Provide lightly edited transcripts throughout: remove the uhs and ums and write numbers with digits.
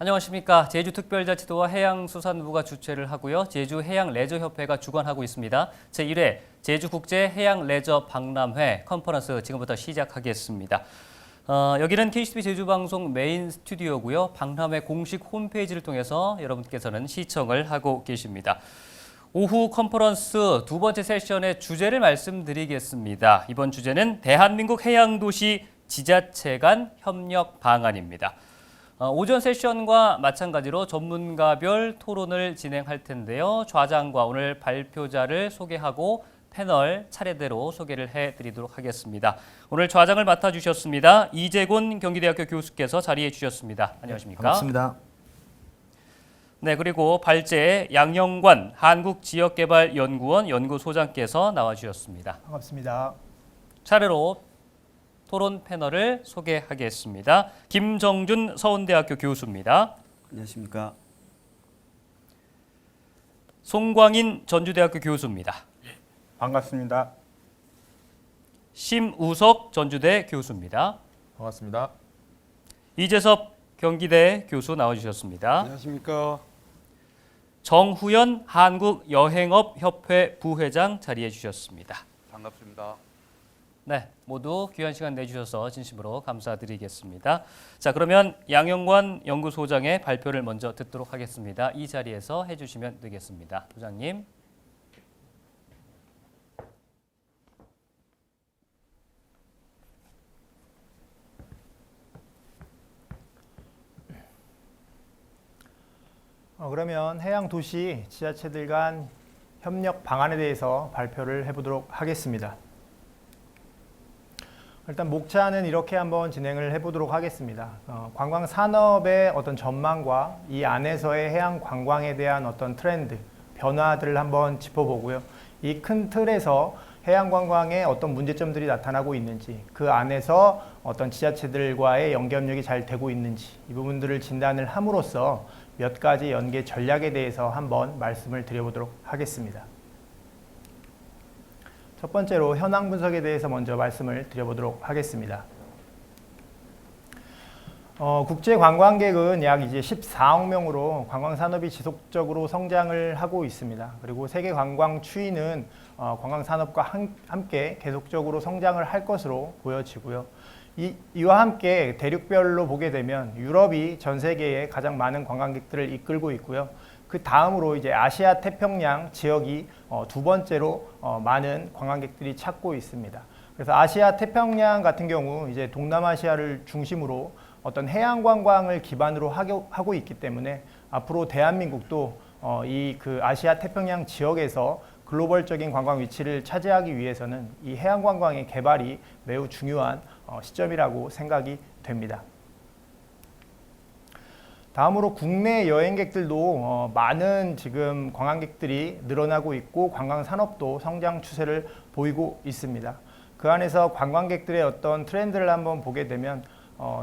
안녕하십니까. 제주특별자치도와 해양수산부가 주최를 하고요. 제주해양레저협회가 주관하고 있습니다. 제1회 제주국제해양레저 박람회 컨퍼런스 지금부터 시작하겠습니다. 여기는 KCTV 제주방송 메인 스튜디오고요. 박람회 공식 홈페이지를 통해서 여러분께서는 시청을 하고 계십니다. 오후 컨퍼런스 두 번째 세션의 주제를 말씀드리겠습니다. 이번 주제는 대한민국 해양도시 지자체 간 협력 방안입니다. 오전 세션과 마찬가지로 전문가별 토론을 진행할 텐데요. 좌장과 오늘 발표자를 소개하고 패널 차례대로 소개를 해드리도록 하겠습니다. 오늘 좌장을 맡아주셨습니다. 이재곤 경기대학교 교수께서 자리해 주셨습니다. 안녕하십니까? 반갑습니다. 네, 그리고 발제 양영관 한국지역개발연구원 연구소장께서 나와주셨습니다. 반갑습니다. 차례로 토론 패널을 소개하겠습니다. 김정준 서울대학교 교수입니다. 안녕하십니까? 송광인 전주대학교 교수입니다. 반갑습니다. 심우석 전주대 교수입니다. 반갑습니다. 이재섭 경기대 교수 나와주셨습니다. 안녕하십니까? 정후연 한국여행업협회 부회장 자리해 주셨습니다. 반갑습니다. 네, 모두 귀한 시간 내주셔서 진심으로 감사드리겠습니다. 자, 그러면 양영관 연구소장의 발표를 먼저 듣도록 하겠습니다. 이 자리에서 해주시면 되겠습니다. 소장님. 그러면 해양도시 지자체들 간 협력 방안에 대해서 발표를 해보도록 하겠습니다. 일단 목차는 이렇게 한번 진행을 해보도록 하겠습니다. 관광 산업의 어떤 전망과 이 안에서의 해양 관광에 대한 어떤 트렌드, 변화들을 한번 짚어보고요. 이 큰 틀에서 해양 관광에 어떤 문제점들이 나타나고 있는지, 그 안에서 어떤 지자체들과의 연계협력이 잘 되고 있는지, 이 부분들을 진단을 함으로써 몇 가지 연계 전략에 대해서 한번 말씀을 드려보도록 하겠습니다. 첫 번째로 현황 분석에 대해서 먼저 말씀을 드려보도록 하겠습니다. 국제 관광객은 약 이제 14억 명으로 관광 산업이 지속적으로 성장을 하고 있습니다. 그리고 세계 관광 추이는 관광 산업과 함께 계속적으로 성장을 할 것으로 보여지고요. 이와 함께 대륙별로 보게 되면 유럽이 전 세계에 가장 많은 관광객들을 이끌고 있고요. 그 다음으로 이제 아시아 태평양 지역이 두 번째로 많은 관광객들이 찾고 있습니다. 그래서 아시아 태평양 같은 경우 이제 동남아시아를 중심으로 어떤 해양 관광을 기반으로 하고 있기 때문에 앞으로 대한민국도 이 그 아시아 태평양 지역에서 글로벌적인 관광 위치를 차지하기 위해서는 이 해양 관광의 개발이 매우 중요한 시점이라고 생각이 됩니다. 다음으로 국내 여행객들도 많은 지금 관광객들이 늘어나고 있고 관광 산업도 성장 추세를 보이고 있습니다. 그 안에서 관광객들의 어떤 트렌드를 한번 보게 되면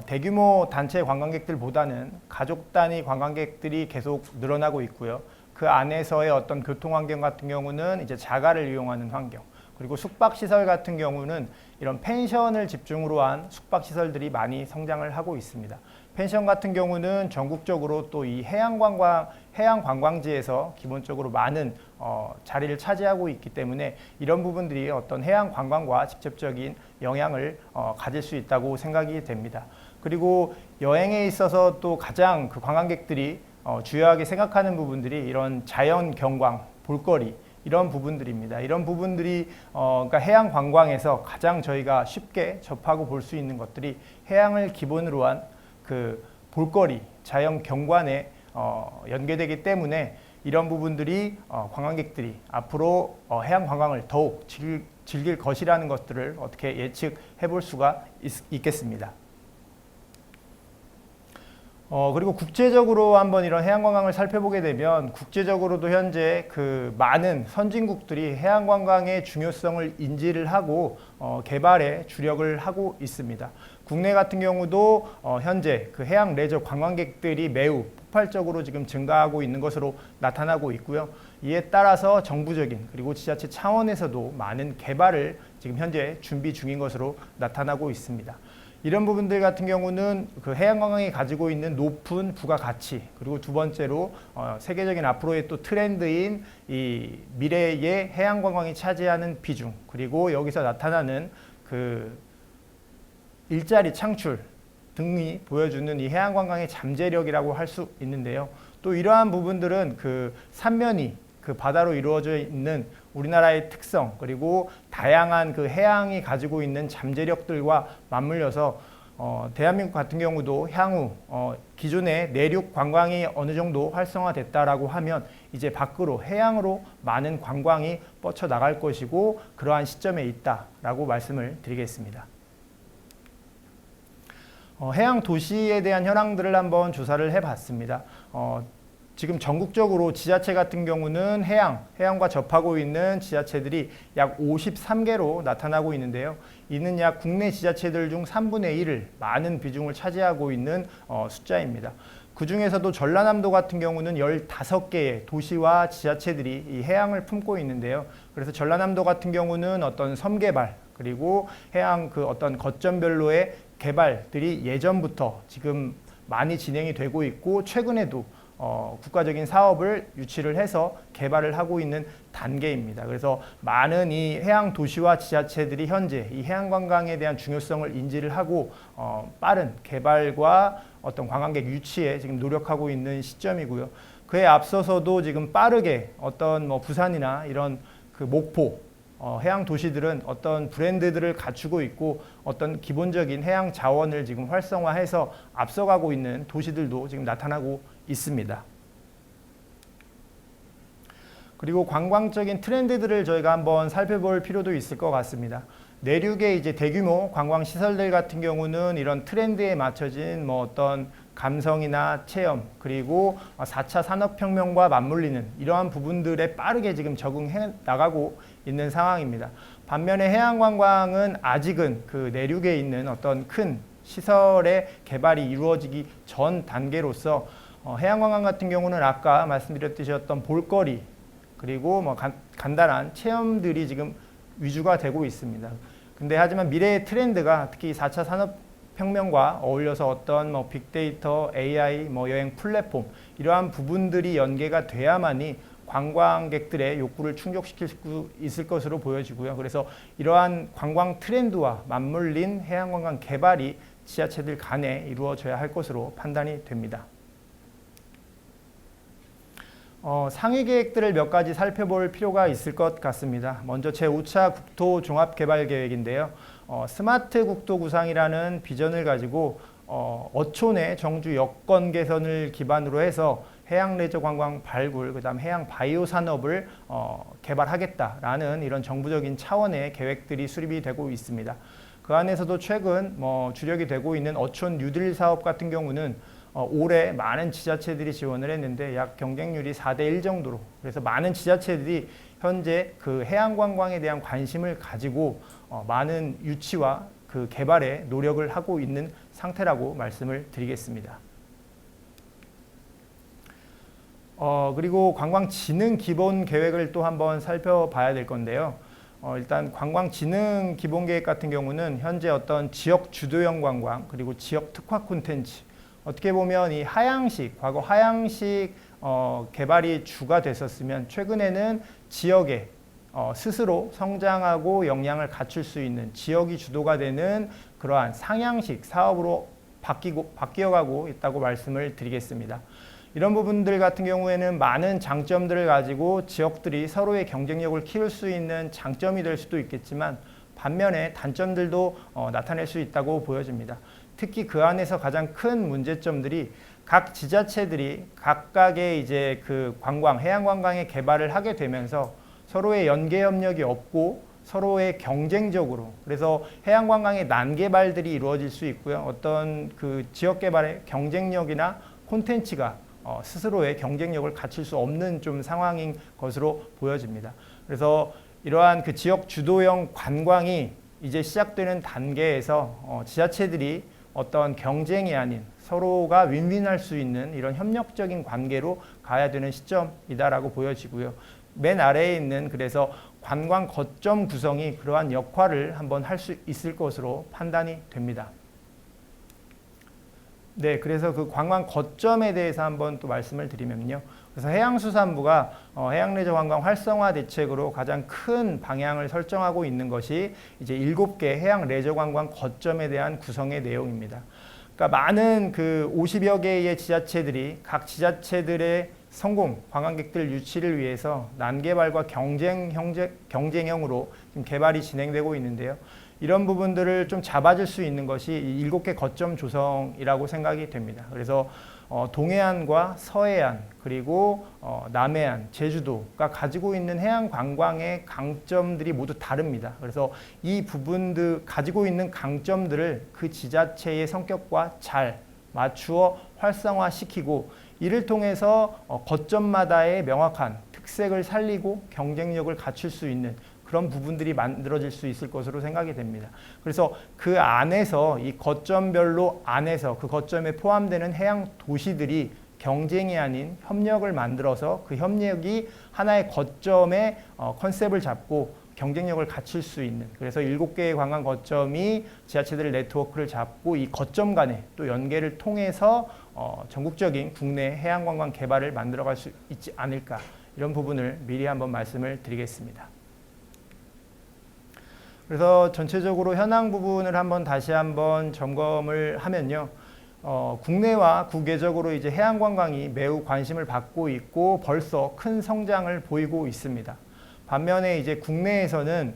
대규모 단체 관광객들보다는 가족 단위 관광객들이 계속 늘어나고 있고요. 그 안에서의 어떤 교통 환경 같은 경우는 이제 자가를 이용하는 환경, 그리고 숙박시설 같은 경우는 이런 펜션을 집중으로 한 숙박시설들이 많이 성장을 하고 있습니다. 펜션 같은 경우는 전국적으로 또 이 해양 관광지에서 기본적으로 많은 자리를 차지하고 있기 때문에 이런 부분들이 어떤 해양 관광과 직접적인 영향을 가질 수 있다고 생각이 됩니다. 그리고 여행에 있어서 또 가장 그 관광객들이 주요하게 생각하는 부분들이 이런 자연 경관, 볼거리, 이런 부분들입니다. 이런 부분들이 그러니까 해양 관광에서 가장 저희가 쉽게 접하고 볼 수 있는 것들이 해양을 기본으로 한 그 볼거리, 자연 경관에 연계되기 때문에 이런 부분들이 관광객들이 앞으로 해양 관광을 더욱 즐길 것이라는 것들을 어떻게 예측해 볼 수가 있겠습니다. 그리고 국제적으로 한번 이런 해양 관광을 살펴보게 되면 국제적으로도 현재 그 많은 선진국들이 해양 관광의 중요성을 인지를 하고 개발에 주력을 하고 있습니다. 국내 같은 경우도 현재 그 해양 레저 관광객들이 매우 폭발적으로 지금 증가하고 있는 것으로 나타나고 있고요. 이에 따라서 정부적인 그리고 지자체 차원에서도 많은 개발을 지금 현재 준비 중인 것으로 나타나고 있습니다. 이런 부분들 같은 경우는 그 해양관광이 가지고 있는 높은 부가가치, 그리고 두 번째로 세계적인 앞으로의 또 트렌드인 이 미래의 해양관광이 차지하는 비중, 그리고 여기서 나타나는 그 일자리 창출 등이 보여주는 이 해양관광의 잠재력이라고 할 수 있는데요. 또 이러한 부분들은 그 삼면이 그 바다로 이루어져 있는 우리나라의 특성, 그리고 다양한 그 해양이 가지고 있는 잠재력들과 맞물려서 대한민국 같은 경우도 향후 기존의 내륙 관광이 어느 정도 활성화됐다라고 하면 이제 밖으로 해양으로 많은 관광이 뻗쳐 나갈 것이고, 그러한 시점에 있다라고 말씀을 드리겠습니다. 해양 도시에 대한 현황들을 한번 조사를 해봤습니다. 지금 전국적으로 지자체 같은 경우는 해양과 접하고 있는 지자체들이 약 53개로 나타나고 있는데요. 이는 약 국내 지자체들 중 3분의 1을 많은 비중을 차지하고 있는 숫자입니다. 그 중에서도 전라남도 같은 경우는 15개의 도시와 지자체들이 이 해양을 품고 있는데요. 그래서 전라남도 같은 경우는 어떤 섬 개발, 그리고 해양 그 어떤 거점별로의 개발들이 예전부터 지금 많이 진행이 되고 있고, 최근에도 국가적인 사업을 유치를 해서 개발을 하고 있는 단계입니다. 그래서 많은 이 해양 도시와 지자체들이 현재 이 해양 관광에 대한 중요성을 인지를 하고 빠른 개발과 어떤 관광객 유치에 지금 노력하고 있는 시점이고요. 그에 앞서서도 지금 빠르게 어떤 부산이나 이런 그 목포 해양 도시들은 어떤 브랜드들을 갖추고 있고, 어떤 기본적인 해양 자원을 지금 활성화해서 앞서가고 있는 도시들도 지금 나타나고 있습니다. 그리고 관광적인 트렌드들을 저희가 한번 살펴볼 필요도 있을 것 같습니다. 내륙의 이제 대규모 관광 시설들 같은 경우는 이런 트렌드에 맞춰진 어떤 감성이나 체험, 그리고 4차 산업혁명과 맞물리는 이러한 부분들에 빠르게 지금 적응해 나가고 있는 상황입니다. 반면에 해양관광은 아직은 그 내륙에 있는 어떤 큰 시설의 개발이 이루어지기 전 단계로서 해양관광 같은 경우는 아까 말씀드렸듯이 어떤 볼거리, 그리고 간단한 체험들이 지금 위주가 되고 있습니다. 근데 하지만 미래의 트렌드가 특히 4차 산업혁명과 어울려서 어떤 빅데이터, AI, 여행 플랫폼 이러한 부분들이 연계가 돼야만이 관광객들의 욕구를 충족시킬 수 있을 것으로 보여지고요. 그래서 이러한 관광 트렌드와 맞물린 해양관광 개발이 지자체들 간에 이루어져야 할 것으로 판단이 됩니다. 상위 계획들을 몇 가지 살펴볼 필요가 있을 것 같습니다. 먼저 제5차 국토 종합개발계획인데요. 스마트 국토 구상이라는 비전을 가지고 어촌의 정주 여건 개선을 기반으로 해서 해양 레저 관광 발굴, 그다음 해양 바이오 산업을 개발하겠다라는 이런 정부적인 차원의 계획들이 수립이 되고 있습니다. 그 안에서도 최근 주력이 되고 있는 어촌 뉴딜 사업 같은 경우는 올해 많은 지자체들이 지원을 했는데 약 경쟁률이 4대1 정도로, 그래서 많은 지자체들이 현재 그 해양 관광에 대한 관심을 가지고 많은 유치와 그 개발에 노력을 하고 있는 상태라고 말씀을 드리겠습니다. 그리고 관광진흥 기본 계획을 또 한번 살펴봐야 될 건데요. 일단 관광진흥 기본 계획 같은 경우는 현재 어떤 지역 주도형 관광, 그리고 지역 특화 콘텐츠, 어떻게 보면 이 하향식, 과거 하향식 개발이 주가 됐었으면 최근에는 지역에 스스로 성장하고 역량을 갖출 수 있는 지역이 주도가 되는 그러한 상향식 사업으로 바뀌어가고 있다고 말씀을 드리겠습니다. 이런 부분들 같은 경우에는 많은 장점들을 가지고 지역들이 서로의 경쟁력을 키울 수 있는 장점이 될 수도 있겠지만, 반면에 단점들도 나타낼 수 있다고 보여집니다. 특히 그 안에서 가장 큰 문제점들이 각 지자체들이 각각의 이제 그 관광, 해양 관광의 개발을 하게 되면서 서로의 연계 협력이 없고 서로의 경쟁적으로, 그래서 해양 관광의 난개발들이 이루어질 수 있고요. 어떤 그 지역 개발의 경쟁력이나 콘텐츠가 스스로의 경쟁력을 갖출 수 없는 좀 상황인 것으로 보여집니다. 그래서 이러한 그 지역 주도형 관광이 이제 시작되는 단계에서 지자체들이 어떤 경쟁이 아닌 서로가 윈윈할 수 있는 이런 협력적인 관계로 가야 되는 시점이다라고 보여지고요. 맨 아래에 있는 그래서 관광 거점 구성이 그러한 역할을 한번 할 수 있을 것으로 판단이 됩니다. 네, 그래서 그 관광 거점에 대해서 한번 또 말씀을 드리면요. 그래서 해양수산부가 해양레저관광 활성화 대책으로 가장 큰 방향을 설정하고 있는 것이 이제 7개 해양레저관광 거점에 대한 구성의 내용입니다. 그러니까 많은 그 50여 개의 지자체들이 각 지자체들의 성공 관광객들 유치를 위해서 난개발과 경쟁형으로 지금 개발이 진행되고 있는데요. 이런 부분들을 좀 잡아줄 수 있는 것이 이 7개 거점 조성이라고 생각이 됩니다. 그래서 동해안과 서해안 그리고 남해안, 제주도가 가지고 있는 해양 관광의 강점들이 모두 다릅니다. 그래서 이 부분들 가지고 있는 강점들을 그 지자체의 성격과 잘 맞추어 활성화시키고 이를 통해서 거점마다의 명확한 특색을 살리고 경쟁력을 갖출 수 있는 그런 부분들이 만들어질 수 있을 것으로 생각이 됩니다. 그래서 그 안에서 이 거점별로 안에서 그 거점에 포함되는 해양 도시들이 경쟁이 아닌 협력을 만들어서 그 협력이 하나의 거점의 컨셉을 잡고 경쟁력을 갖출 수 있는 그래서 7개의 관광 거점이 지자체들의 네트워크를 잡고 이 거점 간의 또 연계를 통해서 전국적인 국내 해양관광 개발을 만들어갈 수 있지 않을까 이런 부분을 미리 한번 말씀을 드리겠습니다. 그래서 전체적으로 현황 부분을 다시 한번 점검을 하면요. 국내와 국외적으로 이제 해양관광이 매우 관심을 받고 있고 벌써 큰 성장을 보이고 있습니다. 반면에 이제 국내에서는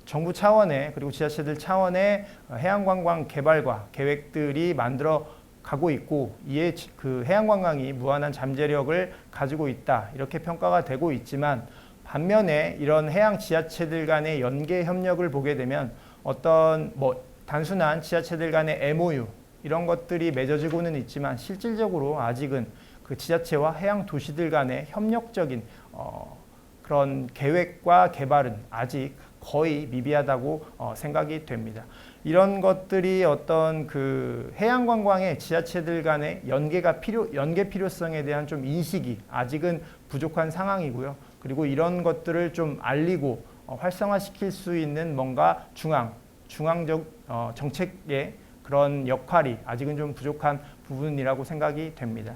정부 차원의 그리고 지자체들 차원의 해양관광 개발과 계획들이 만들어 가고 있고 이에 그 해양관광이 무한한 잠재력을 가지고 있다 이렇게 평가가 되고 있지만 반면에 이런 해양 지자체들 간의 연계 협력을 보게 되면 어떤 단순한 지자체들 간의 MOU 이런 것들이 맺어지고는 있지만 실질적으로 아직은 그 지자체와 해양 도시들 간의 협력적인 그런 계획과 개발은 아직 거의 미비하다고 생각이 됩니다. 이런 것들이 어떤 그 해양관광의 지자체들 간의 연계 필요성에 대한 좀 인식이 아직은 부족한 상황이고요. 그리고 이런 것들을 좀 알리고 활성화시킬 수 있는 뭔가 중앙적 정책의 그런 역할이 아직은 좀 부족한 부분이라고 생각이 됩니다.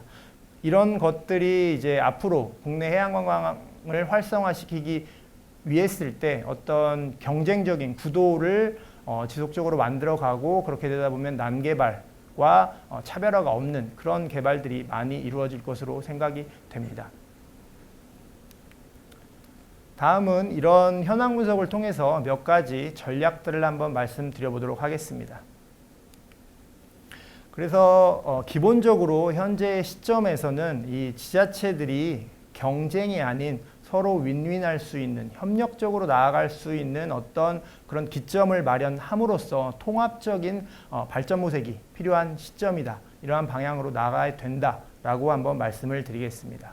이런 것들이 이제 앞으로 국내 해양관광을 활성화시키기 위했을 때 어떤 경쟁적인 구도를 지속적으로 만들어가고 그렇게 되다 보면 난개발과 차별화가 없는 그런 개발들이 많이 이루어질 것으로 생각이 됩니다. 다음은 이런 현황 분석을 통해서 몇 가지 전략들을 한번 말씀드려 보도록 하겠습니다. 그래서 기본적으로 현재 시점에서는 이 지자체들이 경쟁이 아닌 서로 윈윈할 수 있는 협력적으로 나아갈 수 있는 어떤 그런 기점을 마련함으로써 통합적인 발전 모색이 필요한 시점이다. 이러한 방향으로 나아가야 된다라고 한번 말씀을 드리겠습니다.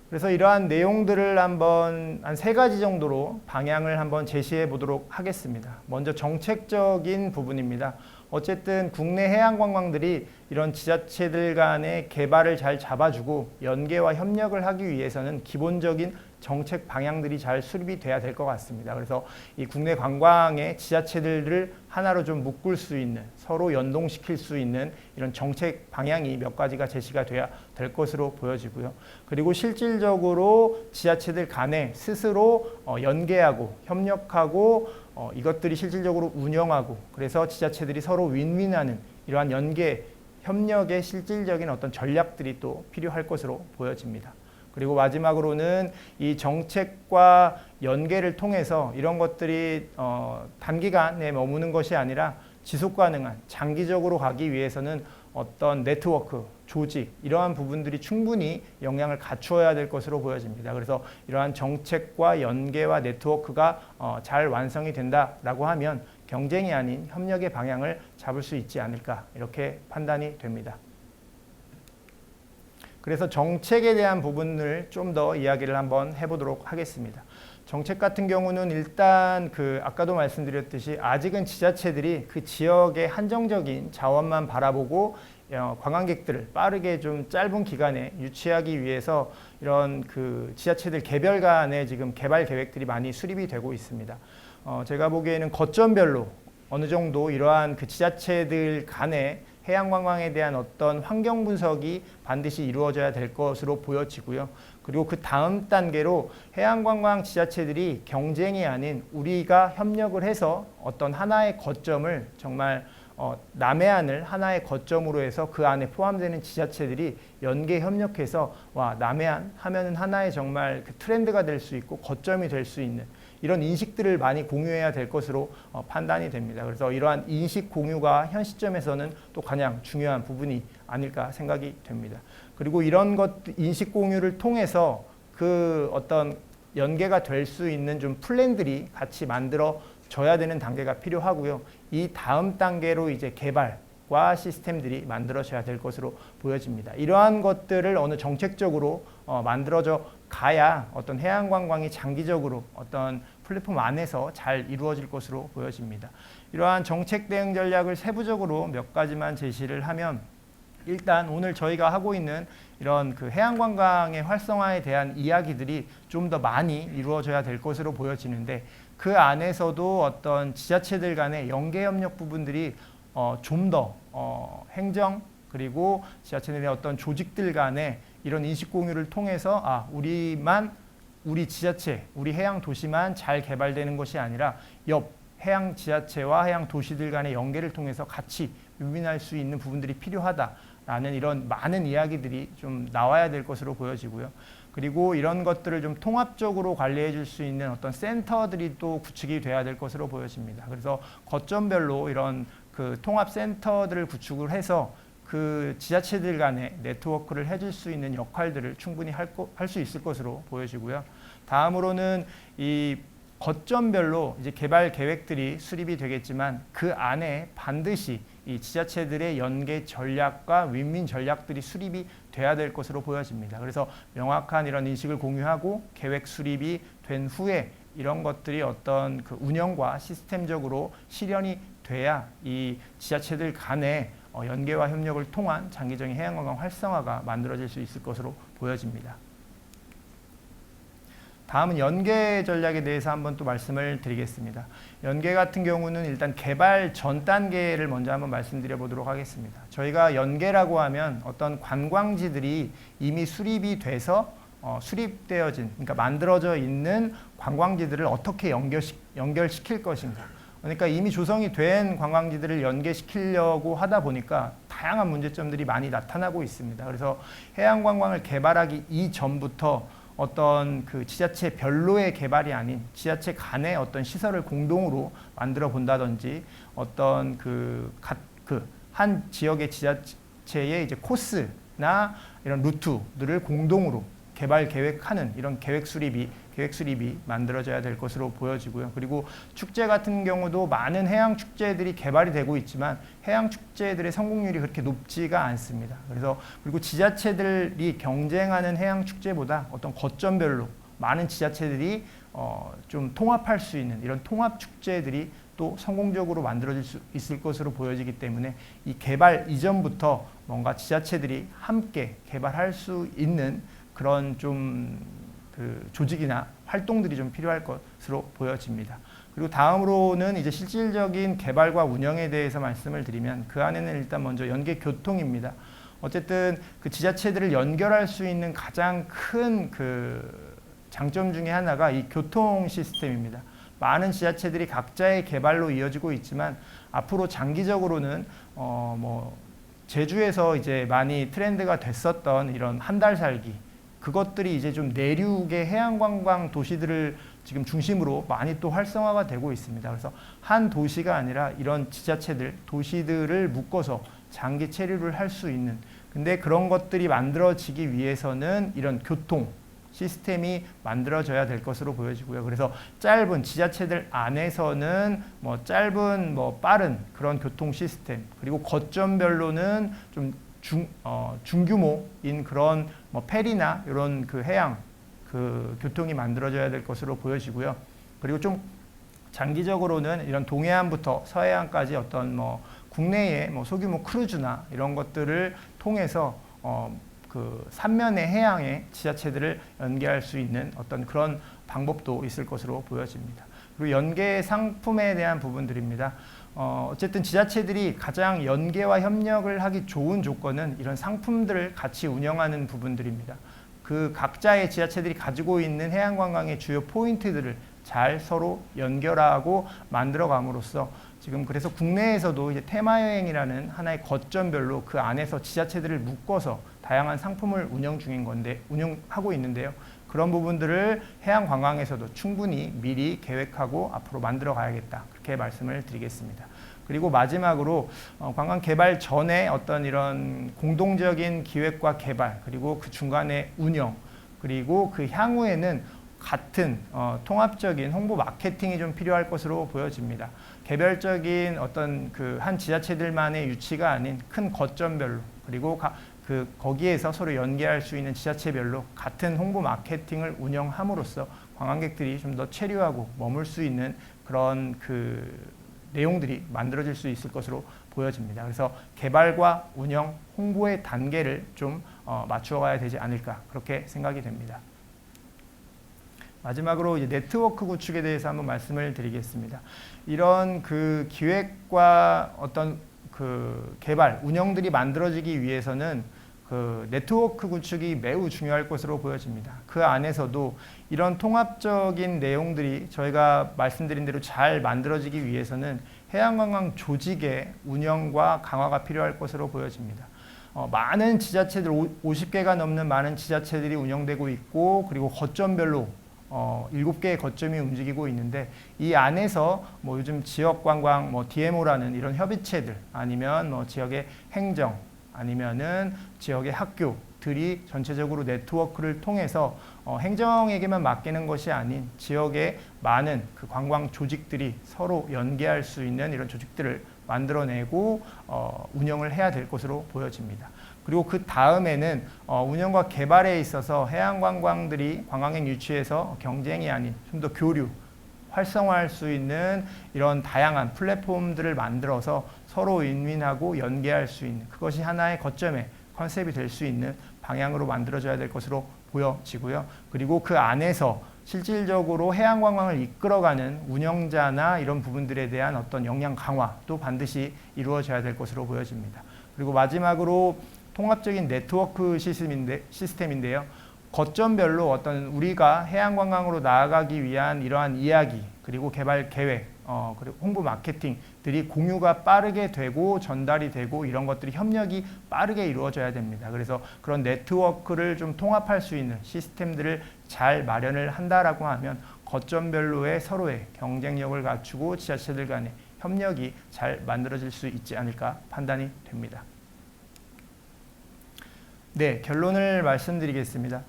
그래서 이러한 내용들을 한번 한 3가지 정도로 방향을 한번 제시해 보도록 하겠습니다. 먼저 정책적인 부분입니다. 어쨌든 국내 해양관광들이 이런 지자체들 간의 개발을 잘 잡아주고 연계와 협력을 하기 위해서는 기본적인 정책 방향들이 잘 수립이 돼야 될 것 같습니다. 그래서 이 국내 관광의 지자체들을 하나로 좀 묶을 수 있는 서로 연동시킬 수 있는 이런 정책 방향이 몇 가지가 제시가 돼야 될 것으로 보여지고요. 그리고 실질적으로 지자체들 간에 스스로 연계하고 협력하고 이것들이 실질적으로 운영하고 그래서 지자체들이 서로 윈윈하는 이러한 연계 협력의 실질적인 어떤 전략들이 또 필요할 것으로 보여집니다. 그리고 마지막으로는 이 정책과 연계를 통해서 이런 것들이 단기간에 머무는 것이 아니라 지속 가능한 장기적으로 가기 위해서는 어떤 네트워크, 조직 이러한 부분들이 충분히 영향을 갖추어야 될 것으로 보여집니다. 그래서 이러한 정책과 연계와 네트워크가 잘 완성이 된다라고 하면 경쟁이 아닌 협력의 방향을 잡을 수 있지 않을까 이렇게 판단이 됩니다. 그래서 정책에 대한 부분을 좀 더 이야기를 한번 해보도록 하겠습니다. 정책 같은 경우는 일단 아까도 말씀드렸듯이 아직은 지자체들이 그 지역의 한정적인 자원만 바라보고 관광객들을 빠르게 좀 짧은 기간에 유치하기 위해서 이런 지자체들 개별 간의 지금 개발 계획들이 많이 수립이 되고 있습니다. 제가 보기에는 거점별로 어느 정도 이러한 지자체들 간의 해양 관광에 대한 어떤 환경 분석이 반드시 이루어져야 될 것으로 보여지고요. 그리고 그 다음 단계로 해양 관광 지자체들이 경쟁이 아닌 우리가 협력을 해서 어떤 하나의 거점을 정말 남해안을 하나의 거점으로 해서 그 안에 포함되는 지자체들이 연계 협력해서 남해안 하면은 하나의 정말 그 트렌드가 될 수 있고 거점이 될 수 있는 이런 인식들을 많이 공유해야 될 것으로 판단이 됩니다. 그래서 이러한 인식 공유가 현 시점에서는 또 가장 중요한 부분이 아닐까 생각이 됩니다. 그리고 이런 인식 공유를 통해서 그 어떤 연계가 될 수 있는 좀 플랜들이 같이 만들어져야 되는 단계가 필요하고요. 이 다음 단계로 이제 개발과 시스템들이 만들어져야 될 것으로 보여집니다. 이러한 것들을 어느 정책적으로 만들어져 가야 어떤 해양 관광이 장기적으로 어떤 플랫폼 안에서 잘 이루어질 것으로 보여집니다. 이러한 정책 대응 전략을 세부적으로 몇 가지만 제시를 하면 일단 오늘 저희가 하고 있는 이런 그 해양 관광의 활성화에 대한 이야기들이 좀 더 많이 이루어져야 될 것으로 보여지는데 그 안에서도 어떤 지자체들 간의 연계 협력 부분들이 좀 더 행정 그리고 지자체들의 어떤 조직들 간의 이런 인식 공유를 통해서 우리 지자체, 우리 해양 도시만 잘 개발되는 것이 아니라 옆 해양 지자체와 해양 도시들 간의 연계를 통해서 같이 유민할 수 있는 부분들이 필요하다라는 이런 많은 이야기들이 좀 나와야 될 것으로 보여지고요. 그리고 이런 것들을 좀 통합적으로 관리해 줄 수 있는 어떤 센터들이 또 구축이 돼야 될 것으로 보여집니다. 그래서 거점별로 이런 그 통합 센터들을 구축을 해서 그 지자체들 간의 네트워크를 해줄 수 있는 역할들을 충분히 할 수 있을 것으로 보여지고요. 다음으로는 이 거점별로 이제 개발 계획들이 수립이 되겠지만 그 안에 반드시 이 지자체들의 연계 전략과 윈윈 전략들이 수립이 돼야 될 것으로 보여집니다. 그래서 명확한 이런 인식을 공유하고 계획 수립이 된 후에 이런 것들이 어떤 그 운영과 시스템적으로 실현이 돼야 이 지자체들 간의 연계와 협력을 통한 장기적인 해양관광 활성화가 만들어질 수 있을 것으로 보여집니다. 다음은 연계 전략에 대해서 한번 또 말씀을 드리겠습니다. 연계 같은 경우는 일단 개발 전 단계를 먼저 한번 말씀드려 보도록 하겠습니다. 저희가 연계라고 하면 어떤 관광지들이 이미 수립이 돼서 수립되어진, 그러니까 만들어져 있는 관광지들을 어떻게 연결시킬 것인가. 그러니까 이미 조성이 된 관광지들을 연계시키려고 하다 보니까 다양한 문제점들이 많이 나타나고 있습니다. 그래서 해양관광을 개발하기 이전부터 어떤 그 지자체 별로의 개발이 아닌 지자체 간의 어떤 시설을 공동으로 만들어 본다든지 어떤 한 지역의 지자체의 이제 코스나 이런 루트들을 공동으로 개발 계획하는 이런 계획 수립이 만들어져야 될 것으로 보여지고요. 그리고 축제 같은 경우도 많은 해양 축제들이 개발이 되고 있지만 해양 축제들의 성공률이 그렇게 높지가 않습니다. 그리고 지자체들이 경쟁하는 해양 축제보다 어떤 거점별로 많은 지자체들이 좀 통합할 수 있는 이런 통합 축제들이 또 성공적으로 만들어질 수 있을 것으로 보여지기 때문에 이 개발 이전부터 뭔가 지자체들이 함께 개발할 수 있는 그런 좀 그 조직이나 활동들이 좀 필요할 것으로 보여집니다. 그리고 다음으로는 이제 실질적인 개발과 운영에 대해서 말씀을 드리면 그 안에는 일단 먼저 연계 교통입니다. 어쨌든 그 지자체들을 연결할 수 있는 가장 큰 그 장점 중에 하나가 이 교통 시스템입니다. 많은 지자체들이 각자의 개발로 이어지고 있지만 앞으로 장기적으로는 제주에서 이제 많이 트렌드가 됐었던 이런 한 달 살기 그것들이 이제 좀 내륙의 해양관광 도시들을 지금 중심으로 많이 또 활성화가 되고 있습니다. 그래서 한 도시가 아니라 이런 지자체들, 도시들을 묶어서 장기 체류를 할 수 있는 근데 그런 것들이 만들어지기 위해서는 이런 교통 시스템이 만들어져야 될 것으로 보여지고요. 그래서 짧은 지자체들 안에서는 짧은 빠른 그런 교통 시스템 그리고 거점별로는 좀 중규모인 그런 페리나 이런 그 해양 그 교통이 만들어져야 될 것으로 보여지고요. 그리고 좀 장기적으로는 이런 동해안부터 서해안까지 어떤 국내의 소규모 크루즈나 이런 것들을 통해서 그 삼면의 해양의 지자체들을 연계할 수 있는 어떤 그런 방법도 있을 것으로 보여집니다. 그리고 연계 상품에 대한 부분들입니다. 어쨌든 지자체들이 가장 연계와 협력을 하기 좋은 조건은 이런 상품들을 같이 운영하는 부분들입니다. 그 각자의 지자체들이 가지고 있는 해양관광의 주요 포인트들을 잘 서로 연결하고 만들어감으로써 지금 그래서 국내에서도 이제 테마여행이라는 하나의 거점별로 그 안에서 지자체들을 묶어서 다양한 상품을 운영하고 있는데요. 그런 부분들을 해양관광에서도 충분히 미리 계획하고 앞으로 만들어 가야겠다. 그렇게 말씀을 드리겠습니다. 그리고 마지막으로 관광 개발 전에 어떤 이런 공동적인 기획과 개발, 그리고 그 중간에 운영, 그리고 그 향후에는 같은 통합적인 홍보 마케팅이 좀 필요할 것으로 보여집니다. 개별적인 어떤 그 한 지자체들만의 유치가 아닌 큰 거점별로, 그리고 거기에서 서로 연계할 수 있는 지자체별로 같은 홍보 마케팅을 운영함으로써 관광객들이 좀 더 체류하고 머물 수 있는 그런 그 내용들이 만들어질 수 있을 것으로 보여집니다. 그래서 개발과 운영, 홍보의 단계를 좀 맞추어 가야 되지 않을까 그렇게 생각이 됩니다. 마지막으로 이제 네트워크 구축에 대해서 한번 말씀을 드리겠습니다. 이런 그 기획과 어떤 그 개발, 운영들이 만들어지기 위해서는 그 네트워크 구축이 매우 중요할 것으로 보여집니다. 그 안에서도 이런 통합적인 내용들이 저희가 말씀드린 대로 잘 만들어지기 위해서는 해양관광 조직의 운영과 강화가 필요할 것으로 보여집니다. 많은 지자체들, 50개가 넘는 많은 지자체들이 운영되고 있고, 그리고 거점별로 7개의 거점이 움직이고 있는데, 이 안에서 뭐 요즘 지역관광, 뭐 DMO라는 이런 협의체들, 아니면 뭐 지역의 행정, 아니면은 지역의 학교들이 전체적으로 네트워크를 통해서 행정에게만 맡기는 것이 아닌 지역의 많은 그 관광 조직들이 서로 연계할 수 있는 이런 조직들을 만들어내고 운영을 해야 될 것으로 보여집니다. 그리고 그 다음에는 운영과 개발에 있어서 해양관광들이 관광객 유치에서 경쟁이 아닌 좀 더 교류, 활성화할 수 있는 이런 다양한 플랫폼들을 만들어서 서로 윈윈하고 연계할 수 있는, 그것이 하나의 거점의 컨셉이 될 수 있는 방향으로 만들어져야 될 것으로 보여지고요. 그리고 그 안에서 실질적으로 해양관광을 이끌어가는 운영자나 이런 부분들에 대한 어떤 역량 강화도 반드시 이루어져야 될 것으로 보여집니다. 그리고 마지막으로 통합적인 네트워크 시스템인데요. 거점별로 어떤 우리가 해양관광으로 나아가기 위한 이러한 이야기, 그리고 개발 계획, 그리고 홍보 마케팅들이 공유가 빠르게 되고 전달이 되고 이런 것들이 협력이 빠르게 이루어져야 됩니다. 그래서 그런 네트워크를 좀 통합할 수 있는 시스템들을 잘 마련을 한다라고 하면 거점별로의 서로의 경쟁력을 갖추고 지자체들 간의 협력이 잘 만들어질 수 있지 않을까 판단이 됩니다. 네, 결론을 말씀드리겠습니다.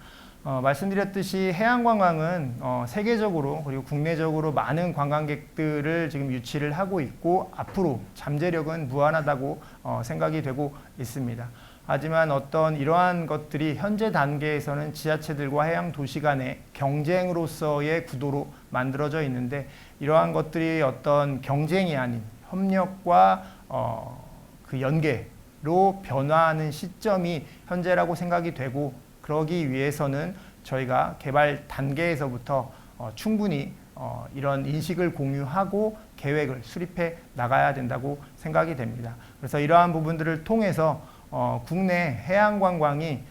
말씀드렸듯이 해양관광은 세계적으로 그리고 국내적으로 많은 관광객들을 지금 유치를 하고 있고 앞으로 잠재력은 무한하다고 생각이 되고 있습니다. 하지만 어떤 이러한 것들이 현재 단계에서는 지자체들과 해양도시 간의 경쟁으로서의 구도로 만들어져 있는데, 이러한 것들이 어떤 경쟁이 아닌 협력과 그 연계로 변화하는 시점이 현재라고 생각이 되고, 그러기 위해서는 저희가 개발 단계에서부터 충분히 이런 인식을 공유하고 계획을 수립해 나가야 된다고 생각이 됩니다. 그래서 이러한 부분들을 통해서 국내 해양관광이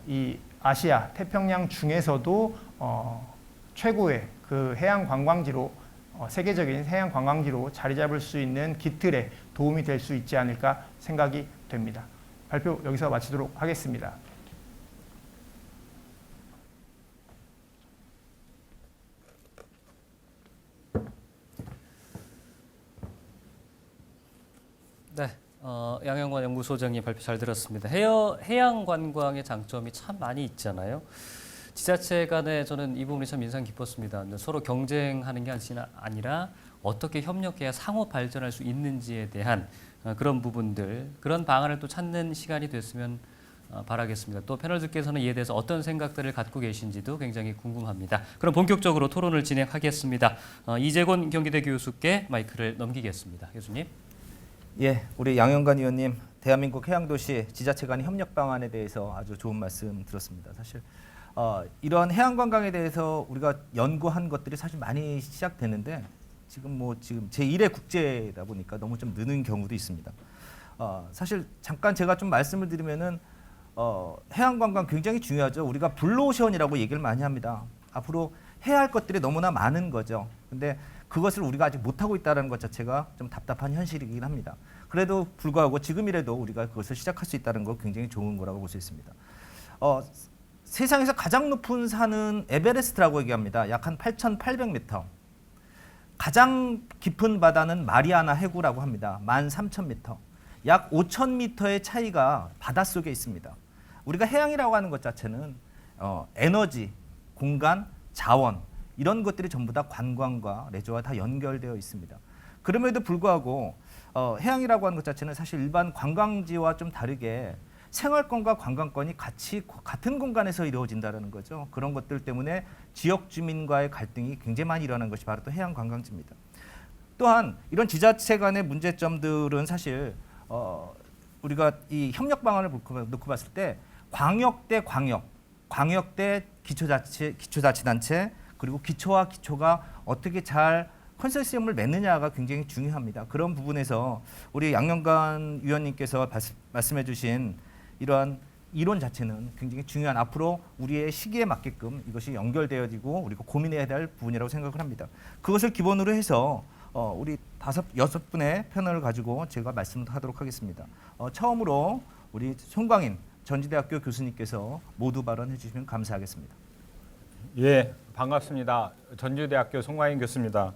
이 아시아 태평양 중에서도 최고의 그 해양관광지로 세계적인 해양관광지로 자리 잡을 수 있는 기틀에 도움이 될 수 있지 않을까 생각이 됩니다. 발표 여기서 마치도록 하겠습니다. 네, 양영관 연구소장님 발표 잘 들었습니다. 해양관광의 장점이 참 많이 있잖아요. 지자체 간에 저는 이 부분이 참 인상 깊었습니다. 서로 경쟁하는 게 아니라 어떻게 협력해야 상호 발전할 수 있는지에 대한 그런 부분들, 그런 방안을 또 찾는 시간이 됐으면 바라겠습니다. 또 패널들께서는 이에 대해서 어떤 생각들을 갖고 계신지도 굉장히 궁금합니다. 그럼 본격적으로 토론을 진행하겠습니다. 이재곤 경기대 교수께 마이크를 넘기겠습니다. 교수님. 예, 우리 양영관 의원님, 대한민국 해양도시 지자체 간 협력 방안에 대해서 아주 좋은 말씀 들었습니다. 사실 이런 해양관광에 대해서 우리가 연구한 것들이 사실 많이 시작됐는데 지금 제1회 국제다 보니까 너무 좀 느는 경우도 있습니다. 사실 잠깐 제가 좀 말씀을 드리면은 해양 관광 굉장히 중요하죠. 우리가 블루오션이라고 얘기를 많이 합니다. 앞으로 해야 할 것들이 너무나 많은 거죠. 근데 그것을 우리가 아직 못하고 있다는 것 자체가 좀 답답한 현실이긴 합니다. 그래도 불구하고 지금이라도 우리가 그것을 시작할 수 있다는 거 굉장히 좋은 거라고 볼 수 있습니다. 세상에서 가장 높은 산은 에베레스트라고 얘기합니다. 약 한 8,800m. 가장 깊은 바다는 마리아나 해구라고 합니다. 13,000m. 약 5,000m의 차이가 바닷속에 있습니다. 우리가 해양이라고 하는 것 자체는 에너지, 공간, 자원 이런 것들이 전부 다 관광과 레저와 다 연결되어 있습니다. 그럼에도 불구하고 해양이라고 하는 것 자체는 사실 일반 관광지와 좀 다르게 생활권과 관광권이 같은 공간에서 이루어진다는 거죠. 그런 것들 때문에 지역 주민과의 갈등이 굉장히 많이 일어나는 것이 바로 또 해양 관광지입니다. 또한 이런 지자체 간의 문제점들은 사실 우리가 이 협력 방안을 놓고 봤을 때 광역 대 광역, 광역 대 기초자치단체, 그리고 기초와 기초가 어떻게 잘 컨소시엄을 맺느냐가 굉장히 중요합니다. 그런 부분에서 우리 양영관 위원님께서 말씀해 주신 이러한 이론 자체는 굉장히 중요한, 앞으로 우리의 시기에 맞게끔 이것이 연결되어지고 우리가 고민해야 될 부분이라고 생각을 합니다. 그것을 기본으로 해서 우리 6분의 패널을 가지고 제가 말씀하도록 하겠습니다. 처음으로 우리 송광인 전주대학교 교수님께서 모두 발언해 주시면 감사하겠습니다. 예, 반갑습니다. 전주대학교 송광인 교수입니다.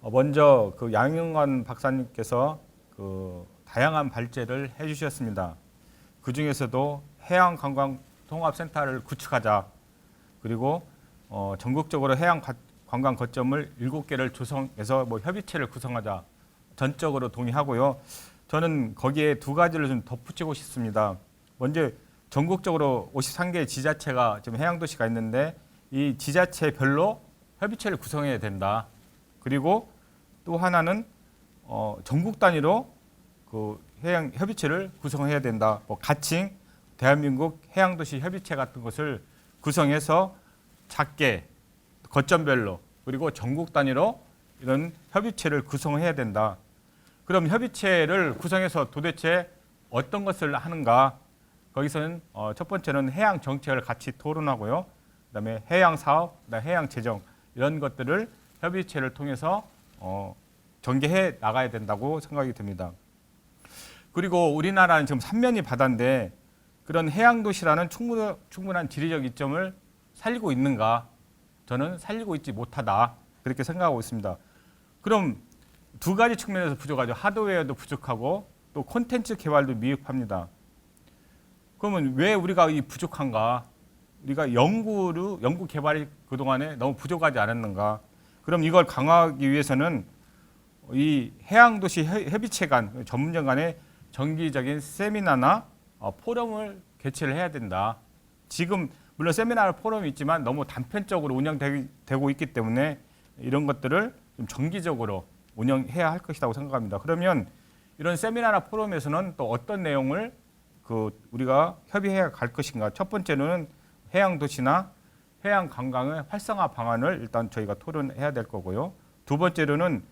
먼저 그 양영관 박사님께서 그 다양한 발제를 해주셨습니다. 그 중에서도 해양관광통합센터를 구축하자, 그리고 전국적으로 해양 관광 거점을 7개를 조성해서 협의체를 구성하자, 전적으로 동의하고요. 저는 거기에 2가지를 좀 덧붙이고 싶습니다. 먼저 전국적으로 53개 지자체가 지금 해양도시가 있는데 이 지자체별로 협의체를 구성해야 된다. 그리고 또 하나는 전국 단위로 그 해양 협의체를 구성해야 된다. 가칭 대한민국 해양도시 협의체 같은 것을 구성해서 작게 거점별로 그리고 전국 단위로 이런 협의체를 구성해야 된다. 그럼 협의체를 구성해서 도대체 어떤 것을 하는가? 거기서는 첫 번째는 해양 정책을 같이 토론하고요. 그다음에 해양 사업, 그다음에 해양 재정 이런 것들을 협의체를 통해서 전개해 나가야 된다고 생각이 듭니다. 그리고 우리나라는 지금 3면이 바다인데 그런 해양 도시라는 충분한 지리적 이점을 살리고 있는가? 저는 살리고 있지 못하다 그렇게 생각하고 있습니다. 그럼 2가지 측면에서 부족하죠. 하드웨어도 부족하고 또 콘텐츠 개발도 미흡합니다. 그러면 왜 우리가 이 부족한가? 우리가 연구 개발이 그동안에 너무 부족하지 않았는가? 그럼 이걸 강화하기 위해서는 이 해양도시 협의체 간 전문점 간의 정기적인 세미나나 포럼을 개최를 해야 된다. 지금 물론 세미나나 포럼이 있지만 너무 단편적으로 운영되고 있기 때문에 이런 것들을 좀 정기적으로 운영해야 할 것이라고 생각합니다. 그러면 이런 세미나나 포럼에서는 또 어떤 내용을 우리가 협의해 갈 것인가? 첫 번째는 해양 도시나 해양 관광의 활성화 방안을 일단 저희가 토론해야 될 거고요. 2번째로는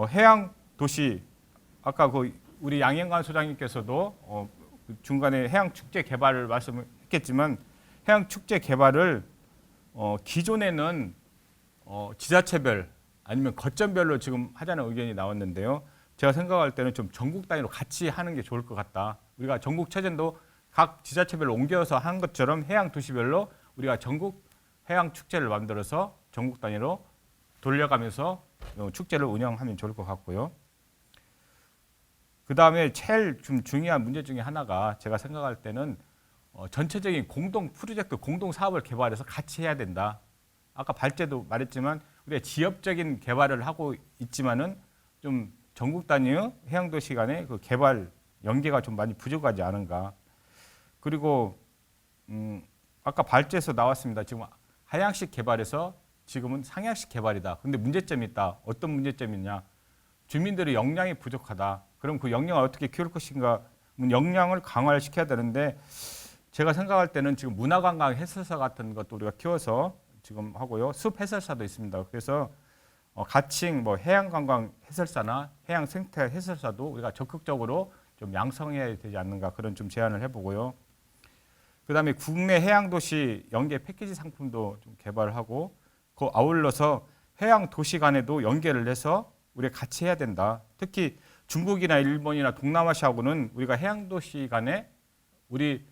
해양 도시, 아까 우리 양영관 소장님께서도 중간에 해양 축제 개발을 말씀했겠지만 해양 축제 개발을 기존에는 지자체별 아니면 거점별로 지금 하자는 의견이 나왔는데요. 제가 생각할 때는 좀 전국 단위로 같이 하는 게 좋을 것 같다. 우리가 전국 체전도 각 지자체별로 옮겨서 하는 것처럼 해양 도시별로 우리가 전국 해양 축제를 만들어서 전국 단위로 돌려가면서 축제를 운영하면 좋을 것 같고요. 그 다음에 제일 좀 중요한 문제 중에 하나가 제가 생각할 때는 전체적인 공동 프로젝트, 공동 사업을 개발해서 같이 해야 된다. 아까 발제도 말했지만 우리가 지역적인 개발을 하고 있지만은 좀 전국 단위의 해양도시 간의 그 개발 연계가 좀 많이 부족하지 않은가. 그리고 아까 발제에서 나왔습니다. 지금 하향식 개발에서 지금은 상향식 개발이다. 근데 문제점이 있다. 어떤 문제점이 있냐? 주민들의 역량이 부족하다. 그럼 그 역량을 어떻게 키울 것인가? 역량을 강화를 시켜야 되는데 제가 생각할 때는 지금 문화관광 해설사 같은 것도 우리가 키워서 지금 하고요. 숲 해설사도 있습니다. 그래서 가칭 뭐 해양관광 해설사나 해양 생태 해설사도 우리가 적극적으로 좀 양성해야 되지 않는가 그런 좀 제안을 해보고요. 그다음에 국내 해양 도시 연계 패키지 상품도 좀 개발하고 그 아울러서 해양 도시 간에도 연계를 해서 우리가 같이 해야 된다. 특히 중국이나 일본이나 동남아시아하고는 우리가 해양 도시 간에 우리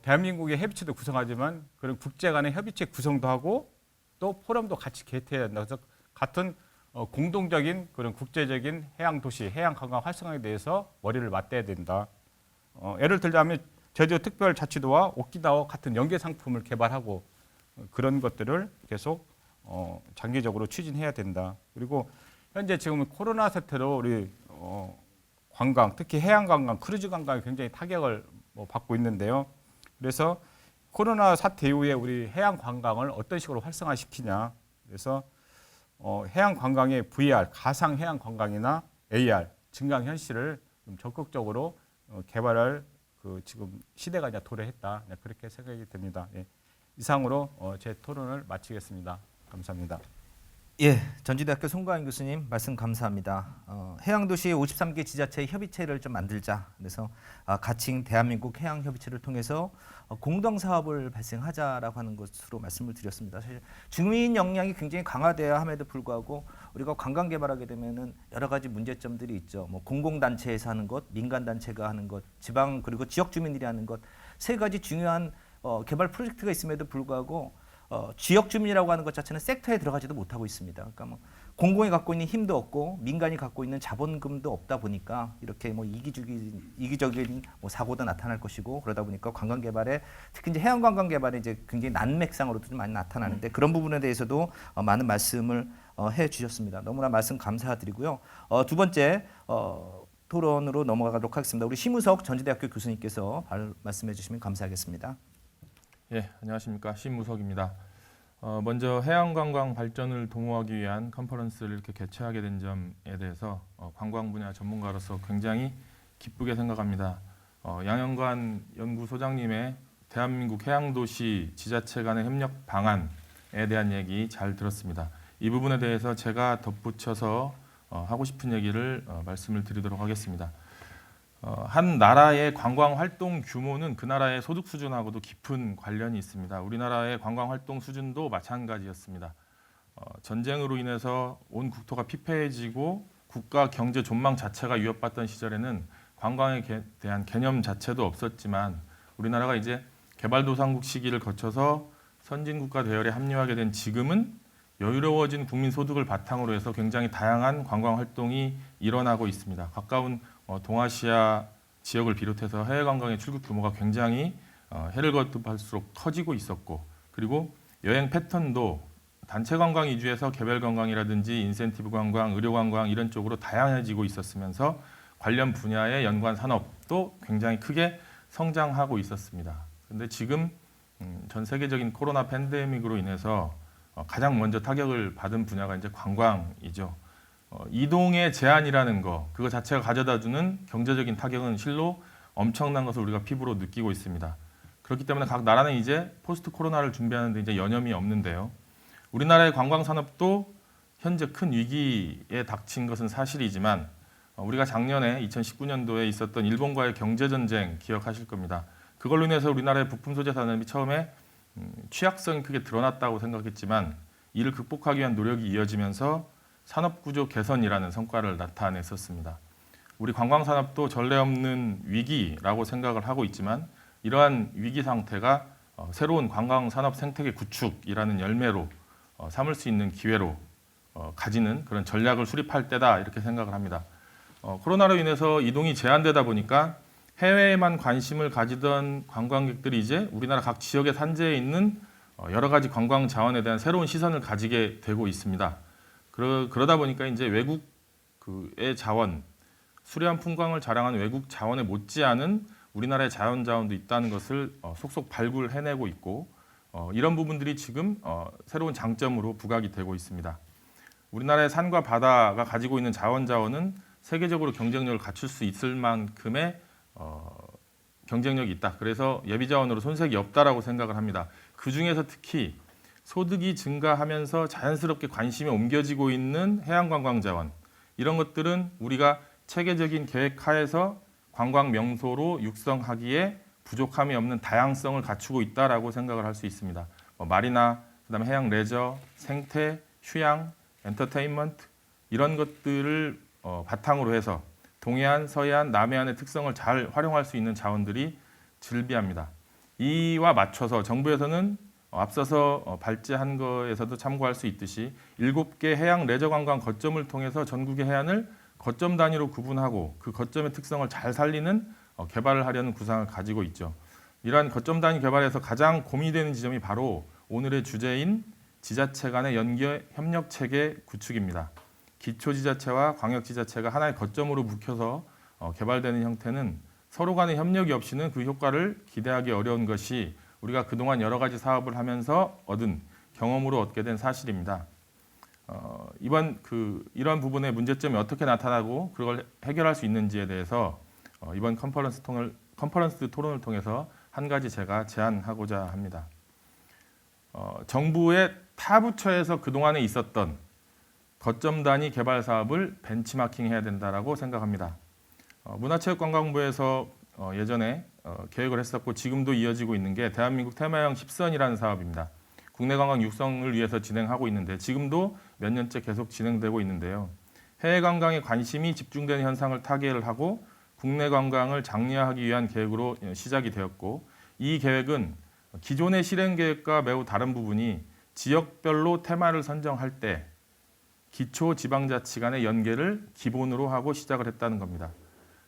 대한민국의 협의체도 구성하지만 그런 국제 간의 협의체 구성도 하고 또 포럼도 같이 개최해야 된다. 그래서 같은 공동적인 그런 국제적인 해양 도시, 해양 관광 활성화에 대해서 머리를 맞대야 된다. 예를 들자면 제주 특별자치도와 오키나와 같은 연계 상품을 개발하고 그런 것들을 계속 장기적으로 추진해야 된다. 그리고 현재 지금 코로나 사태로 우리 관광, 특히 해양 관광, 크루즈 관광이 굉장히 타격을 받고 있는데요. 그래서 코로나 사태 이후에 우리 해양 관광을 어떤 식으로 활성화시키냐. 그래서 해양 관광의 VR, 가상 해양 관광이나 AR, 증강 현실을 좀 적극적으로 개발할 그 지금 시대가 이제 도래했다. 네, 그렇게 생각이 됩니다. 예. 이상으로 제 토론을 마치겠습니다. 감사합니다. 예, 전주대학교 송가인 교수님 말씀 감사합니다. 해양도시 53개 지자체 협의체를 좀 만들자. 그래서 가칭 대한민국 해양협의체를 통해서 공동 사업을 발생하자라고 하는 것으로 말씀을 드렸습니다. 사실 주민 역량이 굉장히 강화돼야 함에도 불구하고 우리가 관광 개발하게 되면은 여러 가지 문제점들이 있죠. 뭐 공공단체에서 하는 것, 민간단체가 하는 것, 지방 그리고 지역 주민들이 하는 것 세 가지 중요한 개발 프로젝트가 있음에도 불구하고 지역 주민이라고 하는 것 자체는 섹터에 들어가지도 못하고 있습니다. 그러니까 뭐 공공이 갖고 있는 힘도 없고 민간이 갖고 있는 자본금도 없다 보니까 이렇게 뭐 이기적인 뭐 사고도 나타날 것이고 그러다 보니까 관광 개발에 특히 이제 해양 관광 개발에 이제 굉장히 난맥상으로도 좀 많이 나타나는데 그런 부분에 대해서도 많은 말씀을 해 주셨습니다. 너무나 말씀 감사드리고요. 두 번째 토론으로 넘어가도록 하겠습니다. 우리 심우석 전주대학교 교수님께서 말씀해 주시면 감사하겠습니다. 예, 안녕하십니까. 신무석입니다. 먼저 해양관광 발전을 도모하기 위한 컨퍼런스를 이렇게 개최하게 된 점에 대해서 관광 분야 전문가로서 굉장히 기쁘게 생각합니다. 양현관 연구소장님의 대한민국 해양도시 지자체 간의 협력 방안에 대한 얘기 잘 들었습니다. 이 부분에 대해서 제가 덧붙여서 하고 싶은 얘기를 말씀을 드리도록 하겠습니다. 한 나라의 관광 활동 규모는 그 나라의 소득 수준하고도 깊은 관련이 있습니다. 우리나라의 관광 활동 수준도 마찬가지였습니다. 전쟁으로 인해서 온 국토가 피폐해지고 국가 경제 존망 자체가 위협받던 시절에는 관광에 대한 개념 자체도 없었지만 우리나라가 이제 개발도상국 시기를 거쳐서 선진국가 대열에 합류하게 된 지금은 여유로워진 국민 소득을 바탕으로 해서 굉장히 다양한 관광 활동이 일어나고 있습니다. 가까운 동아시아 지역을 비롯해서 해외 관광의 출국 규모가 굉장히 해를 거듭할수록 커지고 있었고 그리고 여행 패턴도 단체 관광 위주에서 개별 관광이라든지 인센티브 관광, 의료 관광 이런 쪽으로 다양해지고 있었으면서 관련 분야의 연관 산업도 굉장히 크게 성장하고 있었습니다. 그런데 지금 전 세계적인 코로나 팬데믹으로 인해서 가장 먼저 타격을 받은 분야가 이제 관광이죠. 이동의 제한이라는 거, 그거 자체가 가져다주는 경제적인 타격은 실로 엄청난 것을 우리가 피부로 느끼고 있습니다. 그렇기 때문에 각 나라는 이제 포스트 코로나를 준비하는데 이제 여념이 없는데요. 우리나라의 관광 산업도 현재 큰 위기에 닥친 것은 사실이지만 우리가 작년에 2019년도에 있었던 일본과의 경제 전쟁 기억하실 겁니다. 그걸로 인해서 우리나라의 부품 소재 산업이 처음에 취약성이 크게 드러났다고 생각했지만 이를 극복하기 위한 노력이 이어지면서 산업구조 개선이라는 성과를 나타냈었습니다. 우리 관광산업도 전례 없는 위기라고 생각을 하고 있지만 이러한 위기 상태가 새로운 관광산업 생태계 구축이라는 열매로 삼을 수 있는 기회로 가지는 그런 전략을 수립할 때다 이렇게 생각을 합니다. 코로나로 인해서 이동이 제한되다 보니까 해외에만 관심을 가지던 관광객들이 이제 우리나라 각 지역의 산재에 있는 여러 가지 관광 자원에 대한 새로운 시선을 가지게 되고 있습니다. 그러다 보니까 이제 외국의 자원, 수려한 풍광을 자랑하는 외국 자원에 못지않은 우리나라의 자원도 있다는 것을 속속 발굴해내고 있고 이런 부분들이 지금 새로운 장점으로 부각이 되고 있습니다. 우리나라의 산과 바다가 가지고 있는 자원은 세계적으로 경쟁력을 갖출 수 있을 만큼의 경쟁력이 있다. 그래서 예비자원으로 손색이 없다라고 생각을 합니다. 그 중에서 특히 소득이 증가하면서 자연스럽게 관심이 옮겨지고 있는 해양관광 자원, 이런 것들은 우리가 체계적인 계획 하에서 관광 명소로 육성하기에 부족함이 없는 다양성을 갖추고 있다라고 생각을 할 수 있습니다. 마리나, 그다음에 해양 레저, 생태, 휴양, 엔터테인먼트 이런 것들을 바탕으로 해서 동해안, 서해안, 남해안의 특성을 잘 활용할 수 있는 자원들이 즐비합니다. 이와 맞춰서 정부에서는 앞서서 발제한 거에서도 참고할 수 있듯이 7개 해양 레저 관광 거점을 통해서 전국의 해안을 거점 단위로 구분하고 그 거점의 특성을 잘 살리는 개발을 하려는 구상을 가지고 있죠. 이러한 거점 단위 개발에서 가장 고민이 되는 지점이 바로 오늘의 주제인 지자체 간의 연계 협력 체계 구축입니다. 기초지자체와 광역지자체가 하나의 거점으로 묵혀서 개발되는 형태는 서로 간의 협력이 없이는 그 효과를 기대하기 어려운 것이 우리가 그동안 여러 가지 사업을 하면서 얻은 경험으로 얻게 된 사실입니다. 이번 이런 부분의 문제점이 어떻게 나타나고 그걸 해결할 수 있는지에 대해서 이번 컨퍼런스 토론을 통해서 한 가지 제가 제안하고자 합니다. 정부의 타 부처에서 그동안에 있었던 거점 단위 개발 사업을 벤치마킹해야 된다라고 생각합니다. 문화체육관광부에서 예전에 계획을 했었고 지금도 이어지고 있는 게 대한민국 테마여행 10선이라는 사업입니다. 국내 관광 육성을 위해서 진행하고 있는데 지금도 몇 년째 계속 진행되고 있는데요. 해외 관광에 관심이 집중되는 현상을 타개를 하고 국내 관광을 장려하기 위한 계획으로 시작이 되었고 이 계획은 기존의 실행 계획과 매우 다른 부분이 지역별로 테마를 선정할 때 기초 지방자치 간의 연계를 기본으로 하고 시작을 했다는 겁니다.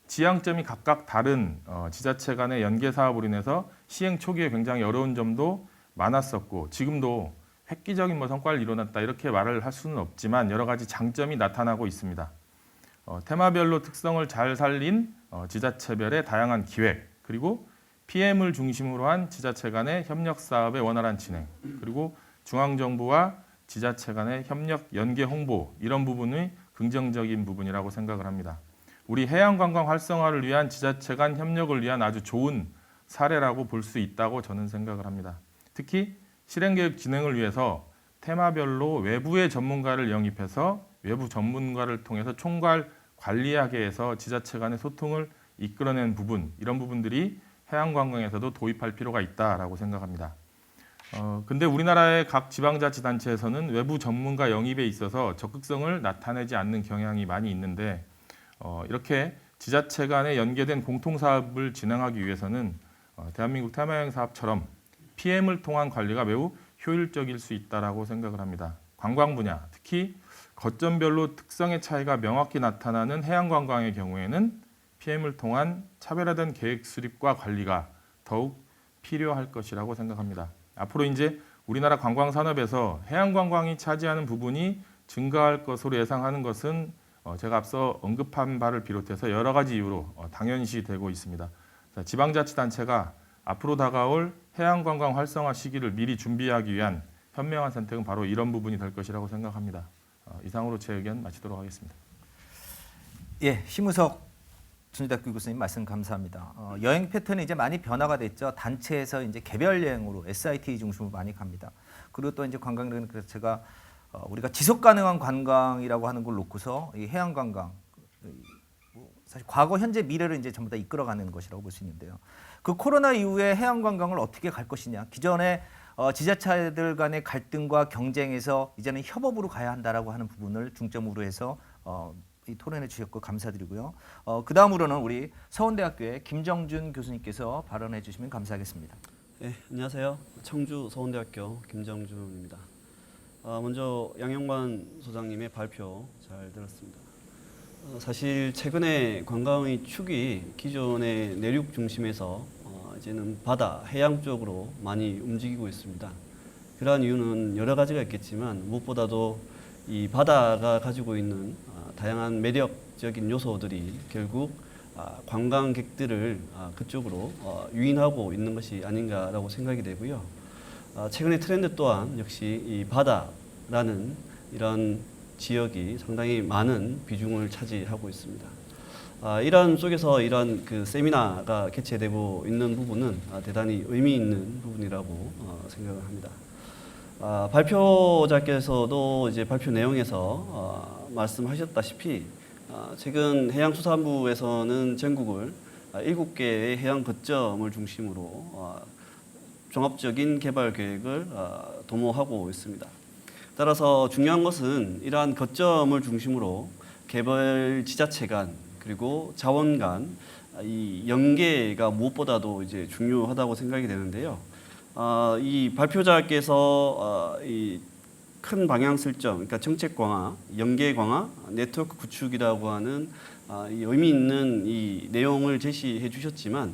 지향점이 각각 다른 지자체 간의 연계 사업으로 인해서 시행 초기에 굉장히 어려운 점도 많았었고 지금도 획기적인 성과를 이뤄냈다 이렇게 말을 할 수는 없지만 여러 가지 장점이 나타나고 있습니다. 테마별로 특성을 잘 살린 지자체별의 다양한 기획 그리고 PM을 중심으로 한 지자체 간의 협력 사업의 원활한 진행 그리고 중앙정부와 지자체 간의 협력 연계 홍보 이런 부분이 긍정적인 부분이라고 생각을 합니다. 우리 해양관광 활성화를 위한 지자체 간 협력을 위한 아주 좋은 사례라고 볼 수 있다고 저는 생각을 합니다. 특히 실행계획 진행을 위해서 테마별로 외부의 전문가를 영입해서 외부 전문가를 통해서 총괄 관리하게 해서 지자체 간의 소통을 이끌어낸 부분 이런 부분들이 해양관광에서도 도입할 필요가 있다라고 생각합니다. 근데 우리나라의 각 지방자치단체에서는 외부 전문가 영입에 있어서 적극성을 나타내지 않는 경향이 많이 있는데 이렇게 지자체 간에 연계된 공통사업을 진행하기 위해서는 대한민국 테마여행 사업처럼 PM을 통한 관리가 매우 효율적일 수 있다고 생각을 합니다. 관광 분야, 특히 거점별로 특성의 차이가 명확히 나타나는 해양관광의 경우에는 PM을 통한 차별화된 계획 수립과 관리가 더욱 필요할 것이라고 생각합니다. 앞으로 이제 우리나라 관광 산업에서 해양관광이 차지하는 부분이 증가할 것으로 예상하는 것은 제가 앞서 언급한 바를 비롯해서 여러 가지 이유로 당연시되고 있습니다. 지방자치단체가 앞으로 다가올 해양관광 활성화 시기를 미리 준비하기 위한 현명한 선택은 바로 이런 부분이 될 것이라고 생각합니다. 이상으로 제 의견 마치도록 하겠습니다. 예, 심우석 전주대학교 교수님 말씀 감사합니다. 여행 패턴이 이제 많이 변화가 됐죠. 단체에서 이제 개별 여행으로 SIT 중심으로 많이 갑니다. 그리고 또 이제 관광은 그래서 제가 우리가 지속 가능한 관광이라고 하는 걸 놓고서 이 해양 관광 사실 과거, 현재, 미래를 이제 전부 다 이끌어가는 것이라고 볼 수 있는데요. 그 코로나 이후에 해양 관광을 어떻게 갈 것이냐. 기존에 지자체들 간의 갈등과 경쟁에서 이제는 협업으로 가야 한다라고 하는 부분을 중점으로 해서 이 토론해 주셨고 감사드리고요. 그 다음으로는 우리 서원대학교의 김정준 교수님께서 발언해 주시면 감사하겠습니다. 네, 안녕하세요. 청주 서원대학교 김정준입니다. 먼저 양영만 소장님의 발표 잘 들었습니다. 사실 최근에 관광의 축이 기존의 내륙 중심에서 이제는 바다, 해양 쪽으로 많이 움직이고 있습니다. 그러한 이유는 여러 가지가 있겠지만 무엇보다도 이 바다가 가지고 있는 다양한 매력적인 요소들이 결국 관광객들을 그쪽으로 유인하고 있는 것이 아닌가라고 생각이 되고요. 최근의 트렌드 또한 역시 이 바다라는 이런 지역이 상당히 많은 비중을 차지하고 있습니다. 이런 속에서 이런 그 세미나가 개최되고 있는 부분은 대단히 의미 있는 부분이라고 생각을 합니다. 발표자께서도 이제 발표 내용에서 말씀하셨다시피 최근 해양수산부에서는 전국을 7개의 해양 거점을 중심으로 종합적인 개발 계획을 도모하고 있습니다. 따라서 중요한 것은 이러한 거점을 중심으로 개발 지자체 간 그리고 자원 간 이 연계가 무엇보다도 이제 중요하다고 생각이 되는데요. 이 발표자께서 이 큰 방향 설정, 그러니까 정책 강화, 연계 강화, 네트워크 구축이라고 하는 이 의미 있는 이 내용을 제시해 주셨지만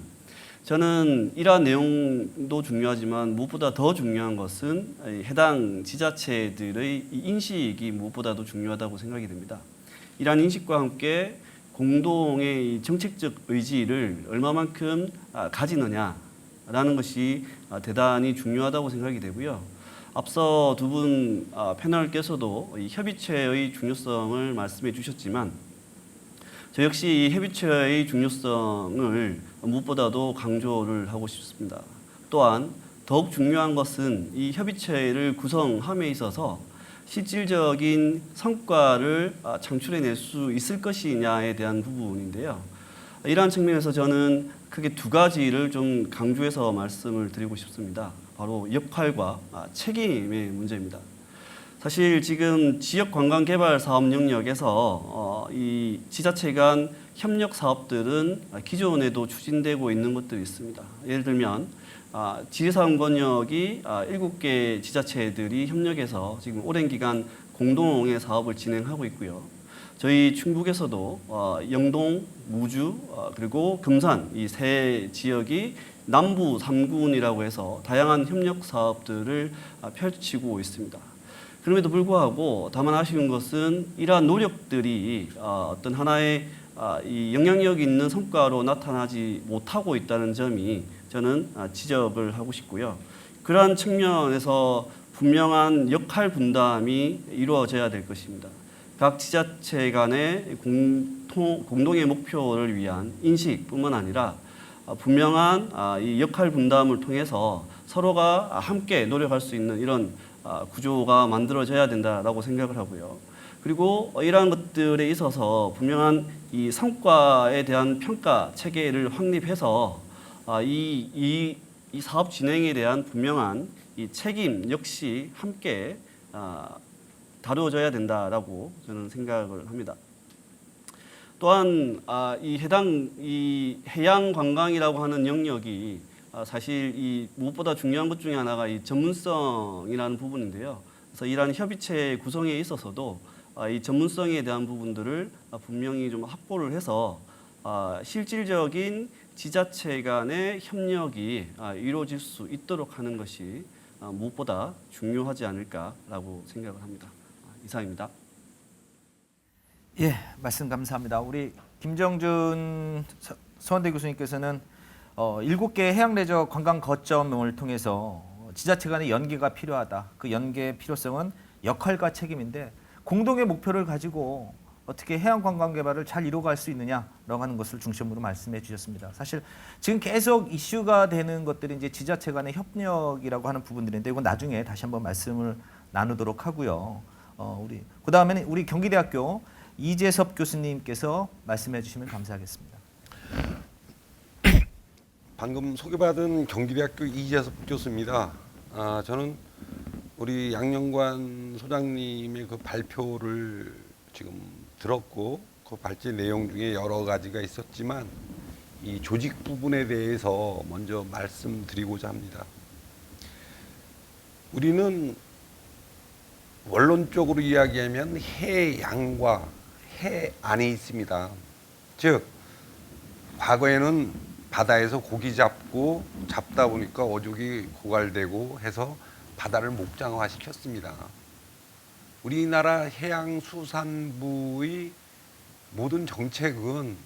저는 이러한 내용도 중요하지만 무엇보다 더 중요한 것은 해당 지자체들의 이 인식이 무엇보다도 중요하다고 생각이 됩니다. 이러한 인식과 함께 공동의 이 정책적 의지를 얼마만큼 가지느냐라는 것이 대단히 중요하다고 생각이 되고요. 앞서 두 분 패널께서도 이 협의체의 중요성을 말씀해 주셨지만 저 역시 이 협의체의 중요성을 무엇보다도 강조를 하고 싶습니다. 또한 더욱 중요한 것은 이 협의체를 구성함에 있어서 실질적인 성과를 창출해낼 수 있을 것이냐에 대한 부분인데요. 이러한 측면에서 저는 크게 두 가지를 좀 강조해서 말씀을 드리고 싶습니다. 바로 역할과 책임의 문제입니다. 사실 지금 지역 관광 개발 사업 영역에서 이 지자체 간 협력 사업들은 기존에도 추진되고 있는 것들이 있습니다. 예를 들면 지리산 권역이 7개 지자체들이 협력해서 지금 오랜 기간 공동의 사업을 진행하고 있고요. 저희 충북에서도 영동, 무주, 그리고 금산 이 세 지역이 남부 3군이라고 해서 다양한 협력 사업들을 펼치고 있습니다. 그럼에도 불구하고 다만 아쉬운 것은 이러한 노력들이 어떤 하나의 이 영향력 있는 성과로 나타나지 못하고 있다는 점이 저는 지적을 하고 싶고요. 그러한 측면에서 분명한 역할 분담이 이루어져야 될 것입니다. 각 지자체 간의 공동의 목표를 위한 인식뿐만 아니라 분명한 이 역할 분담을 통해서 서로가 함께 노력할 수 있는 이런 구조가 만들어져야 된다라고 생각을 하고요. 그리고 이러한 것들에 있어서 분명한 이 성과에 대한 평가 체계를 확립해서 이 사업 진행에 대한 분명한 이 책임 역시 함께 다루어져야 된다라고 저는 생각을 합니다. 또한 이 해양 관광이라고 하는 영역이 사실 이 무엇보다 중요한 것 중에 하나가 이 전문성이라는 부분인데요. 그래서 이러한 협의체 구성에 있어서도 이 전문성에 대한 부분들을 분명히 좀 확보를 해서 실질적인 지자체 간의 협력이 이루어질 수 있도록 하는 것이 무엇보다 중요하지 않을까라고 생각을 합니다. 이상입니다. 예, 말씀 감사합니다. 우리 김정준 서원대 교수님께서는 7개 해양레저 관광 거점을 통해서 지자체 간의 연계가 필요하다. 그 연계의 필요성은 역할과 책임인데 공동의 목표를 가지고 어떻게 해양 관광 개발을 잘 이루어갈 수 있느냐라고 하는 것을 중심으로 말씀해 주셨습니다. 사실 지금 계속 이슈가 되는 것들이 이제 지자체 간의 협력이라고 하는 부분들인데 이건 나중에 다시 한번 말씀을 나누도록 하고요. 그다음에는 우리 경기대학교 이재섭 교수님께서 말씀해 주시면 감사하겠습니다. 방금 소개받은 경기대학교 이재섭 교수입니다. 저는 우리 양영관 소장님의 그 발표를 지금 들었고 그 발제 내용 중에 여러 가지가 있었지만 이 조직 부분에 대해서 먼저 말씀드리고자 합니다. 우리는 원론적으로 이야기하면 해양과 해안이 있습니다. 즉 과거에는 바다에서 고기 잡다 보니까 어족이 고갈되고 해서 바다를 목장화시켰습니다. 우리나라 해양수산부의 모든 정책은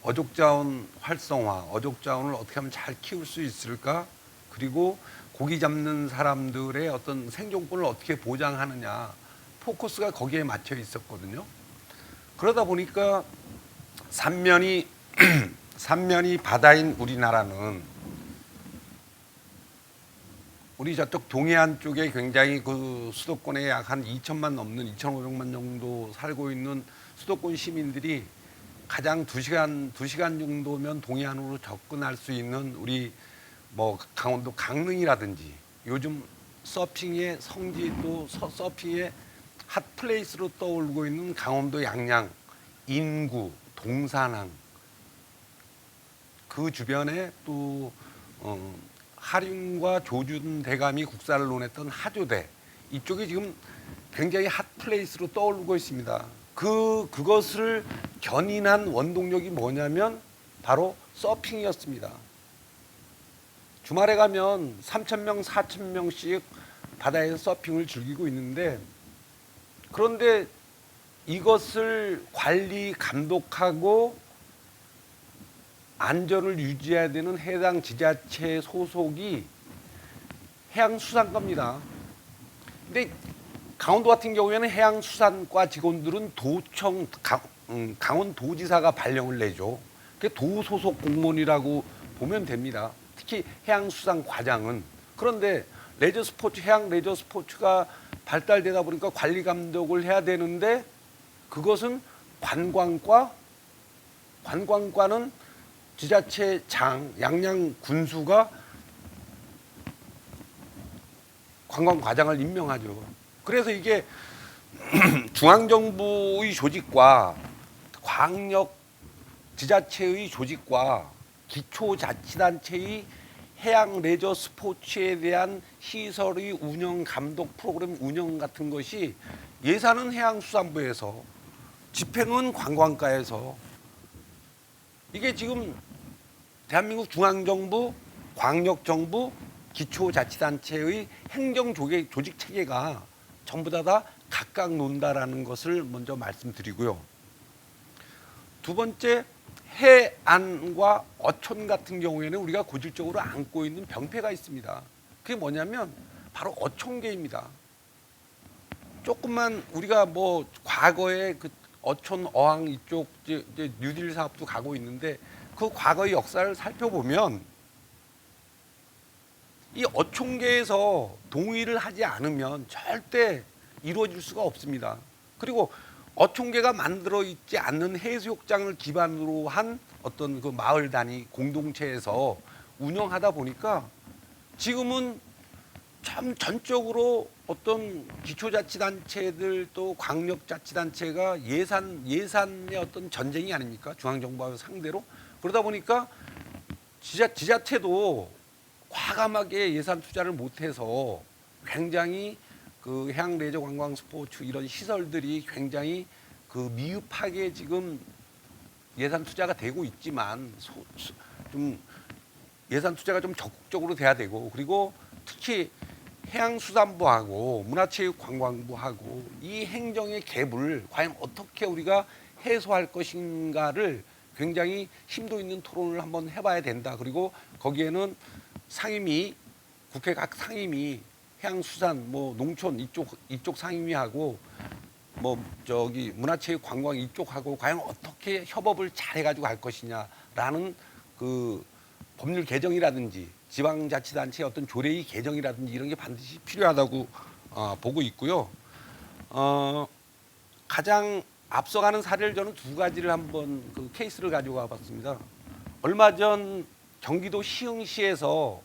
어족자원 활성화, 어족자원을 어떻게 하면 잘 키울 수 있을까? 그리고 고기 잡는 사람들의 어떤 생존권을 어떻게 보장하느냐, 포커스가 거기에 맞춰 있었거든요. 그러다 보니까 삼면이 바다인 우리나라는 우리 저쪽 동해안 쪽에 굉장히 그 수도권에 약 한 2천만 넘는 2,500만 정도 살고 있는 수도권 시민들이 가장 2시간 정도면 동해안으로 접근할 수 있는 우리 뭐 강원도 강릉이라든지 요즘 서핑의 성지 또 서핑의 핫플레이스로 떠오르고 있는 강원도 양양, 인구, 동산항 그 주변에 또 하륜과 조준 대감이 국사를 논했던 하조대 이쪽이 지금 굉장히 핫플레이스로 떠오르고 있습니다. 그것을 견인한 원동력이 뭐냐면 바로 서핑이었습니다. 주말에 가면 3,000명, 4,000명씩 바다에서 서핑을 즐기고 있는데 그런데 이것을 관리, 감독하고 안전을 유지해야 되는 해당 지자체 소속이 해양수산과입니다. 근데 강원도 같은 경우에는 해양수산과 직원들은 도청, 강원도지사가 발령을 내죠. 그게 도 소속 공무원이라고 보면 됩니다. 특히 해양수산과장은. 그런데 레저 스포츠, 해양 레저 스포츠가 발달되다 보니까 관리 감독을 해야 되는데 그것은 관광과는 지자체장, 양양 군수가 관광과장을 임명하죠. 그래서 이게 중앙정부의 조직과 광역 지자체의 조직과 기초자치단체의 해양 레저 스포츠에 대한 시설의 운영, 감독 프로그램 운영 같은 것이 예산은 해양수산부에서 집행은 관광과에서 이게 지금 대한민국 중앙정부, 광역정부, 기초자치단체의 행정조직 체계가 전부 다 각각 논다라는 것을 먼저 말씀드리고요. 두 번째, 해안과 어촌 같은 경우에는 우리가 고질적으로 안고 있는 병폐가 있습니다. 그게 뭐냐면 바로 어촌계입니다. 조금만 우리가 뭐 과거에 그 어촌 어항 이쪽 이제 뉴딜 사업도 가고 있는데 그 과거의 역사를 살펴보면 이 어촌계에서 동의를 하지 않으면 절대 이루어질 수가 없습니다. 그리고 어촌계가 만들어 있지 않는 해수욕장을 기반으로 한 어떤 그 마을 단위 공동체에서 운영하다 보니까 지금은 참 전적으로 어떤 기초자치단체들 또 광역자치단체가 예산의 어떤 전쟁이 아닙니까? 중앙정부와 상대로. 그러다 보니까 지자체도 과감하게 예산 투자를 못해서 굉장히 그 해양 레저 관광 스포츠 이런 시설들이 굉장히 그 미흡하게 지금 예산 투자가 되고 있지만 좀 예산 투자가 좀 적극적으로 돼야 되고 그리고 특히 해양수산부하고 문화체육관광부하고 이 행정의 갭을 과연 어떻게 우리가 해소할 것인가를 굉장히 심도 있는 토론을 한번 해봐야 된다. 그리고 거기에는 상임위, 국회 각 상임위, 해양수산, 뭐 농촌 이쪽 상임위하고 뭐 저기 문화체육관광 이쪽하고 과연 어떻게 협업을 잘 해가지고 갈 것이냐라는 그 법률 개정이라든지 지방자치단체의 어떤 조례의 개정이라든지 이런 게 반드시 필요하다고 보고 있고요. 가장 앞서가는 사례를 저는 두 가지를 한번 그 케이스를 가지고 와봤습니다. 얼마 전 경기도 시흥시에서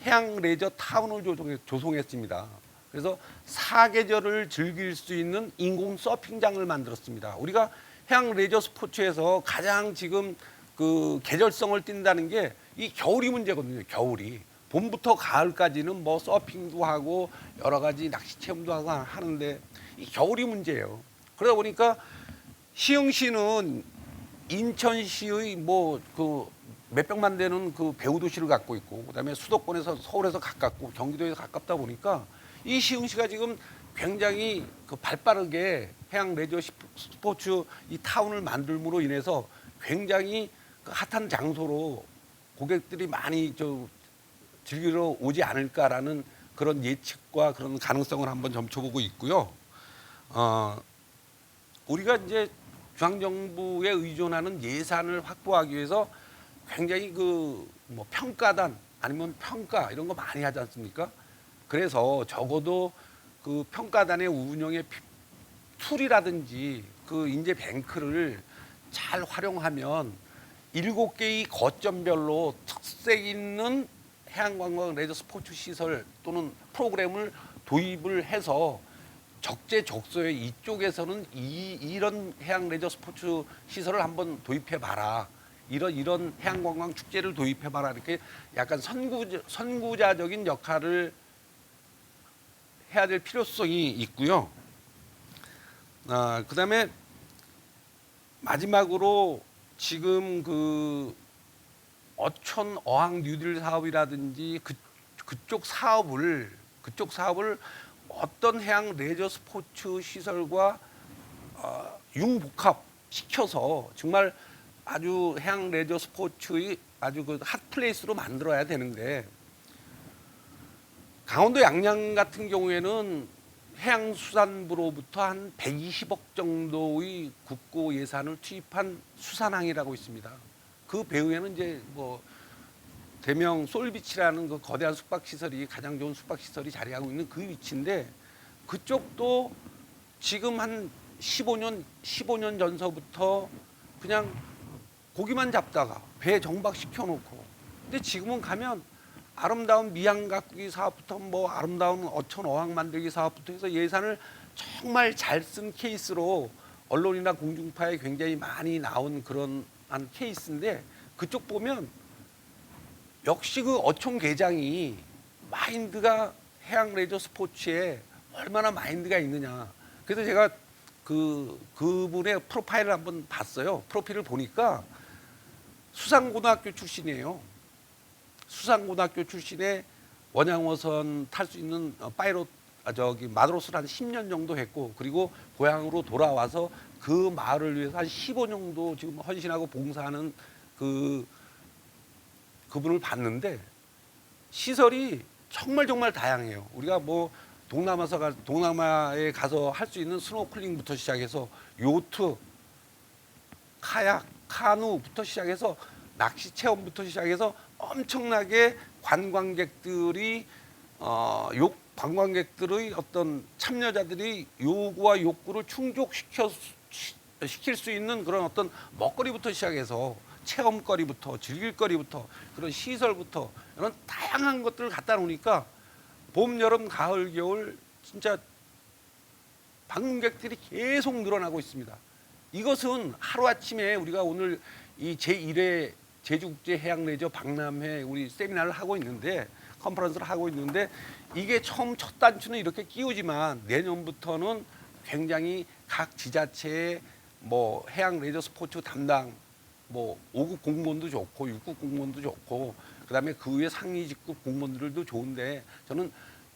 해양 레저 타운을 조성했습니다. 그래서 사계절을 즐길 수 있는 인공 서핑장을 만들었습니다. 우리가 해양 레저 스포츠에서 가장 지금 그 계절성을 띈다는 게 이 겨울이 문제거든요. 겨울이 봄부터 가을까지는 뭐 서핑도 하고 여러 가지 낚시 체험도 하고 하는데 이 겨울이 문제예요. 그러다 보니까 시흥시는 인천시의 뭐 그 몇백만 되는 그 배후 도시를 갖고 있고 그다음에 수도권에서 서울에서 가깝고 경기도에서 가깝다 보니까 이 시흥시가 지금 굉장히 그 발빠르게 해양 레저 스포츠 이 타운을 만들므로 인해서 굉장히 그 핫한 장소로 고객들이 많이 즐기러 오지 않을까라는 그런 예측과 그런 가능성을 한번 점쳐보고 있고요. 우리가 이제 중앙정부에 의존하는 예산을 확보하기 위해서 굉장히 그 뭐 평가단 아니면 평가 이런 거 많이 하지 않습니까? 그래서 적어도 그 평가단의 운영의 툴이라든지 그 인재 뱅크를 잘 활용하면 7개의 거점별로 특색 있는 해양관광 레저 스포츠 시설 또는 프로그램을 도입을 해서 적재적소에 이쪽에서는 이런 해양 레저 스포츠 시설을 한번 도입해 봐라. 이런 해양관광 축제를 도입해 봐라. 이렇게 약간 선구자적인 역할을 해야 될 필요성이 있고요. 그다음에 마지막으로 지금 그 어촌 어항 뉴딜 사업이라든지 그쪽 사업을 어떤 해양 레저 스포츠 시설과 융복합 시켜서 정말 아주 해양 레저 스포츠의 아주 그 핫플레이스로 만들어야 되는데, 강원도 양양 같은 경우에는 해양수산부로부터 한 120억 정도의 국고 예산을 투입한 수산항이라고 있습니다. 그 배후에는 이제 뭐 대명 솔비치라는 그 거대한 숙박시설이 가장 좋은 숙박시설이 자리하고 있는 그 위치인데, 그쪽도 지금 한 15년 전서부터 그냥 고기만 잡다가 배 정박시켜 놓고, 근데 지금은 가면 아름다운 미양 가꾸기 사업부터 뭐 아름다운 어촌 어항 만들기 사업부터 해서 예산을 정말 잘 쓴 케이스로 언론이나 공중파에 굉장히 많이 나온 그런 한 케이스인데, 그쪽 보면 역시 그 어촌 계장이 마인드가 해양 레저 스포츠에 얼마나 마인드가 있느냐. 그래서 제가 그분의 프로파일을 한번 봤어요. 프로필을 보니까 수산고등학교 출신이에요. 수산고등학교 출신의 원양어선 탈 수 있는 파이롯 마드로스를 한 10년 정도 했고, 그리고 고향으로 돌아와서 그 마을을 위해서 한 15년 정도 지금 헌신하고 봉사하는 그분을 봤는데, 시설이 정말 다양해요. 우리가 뭐 동남아에 가서 할 수 있는 스노클링부터 시작해서 요트, 카약, 카누부터 시작해서 낚시 체험부터 시작해서 엄청나게 관광객들의 어떤 참여자들이 요구와 욕구를 시킬 수 있는 그런 어떤 먹거리부터 시작해서 체험거리부터 즐길거리부터 그런 시설부터 이런 다양한 것들을 갖다 놓으니까 봄, 여름, 가을, 겨울 진짜 방문객들이 계속 늘어나고 있습니다. 이것은 하루아침에 우리가 오늘 이 제1회 제주국제해양레저 박람회 우리 세미나를 하고 있는데, 컨퍼런스를 하고 있는데, 이게 처음 첫 단추는 이렇게 끼우지만 내년부터는 굉장히 각 지자체의 뭐 해양 레저 스포츠 담당 뭐 5급 공무원도 좋고 6급 공무원도 좋고 그다음에 그 위에 상위 직급 공무원들도 좋은데, 저는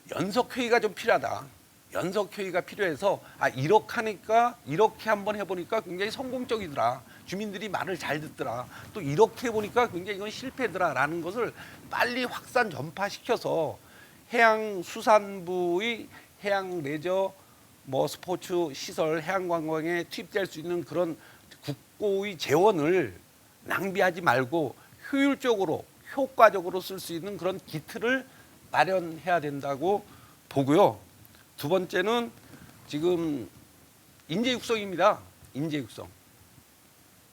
연석회의가 좀 필요하다. 연석회의가 필요해서 이렇게 하니까 이렇게 한번 해보니까 굉장히 성공적이더라. 주민들이 말을 잘 듣더라. 또 이렇게 해보니까 굉장히 이건 실패더라라는 것을 빨리 확산 전파시켜서 해양수산부의 해양 레저 뭐 스포츠 시설 해양관광에 투입될 수 있는 그런 국고의 재원을 낭비하지 말고 효율적으로 효과적으로 쓸 수 있는 그런 기틀을 마련해야 된다고 보고요. 두 번째는 지금 인재 육성입니다. 인재 육성.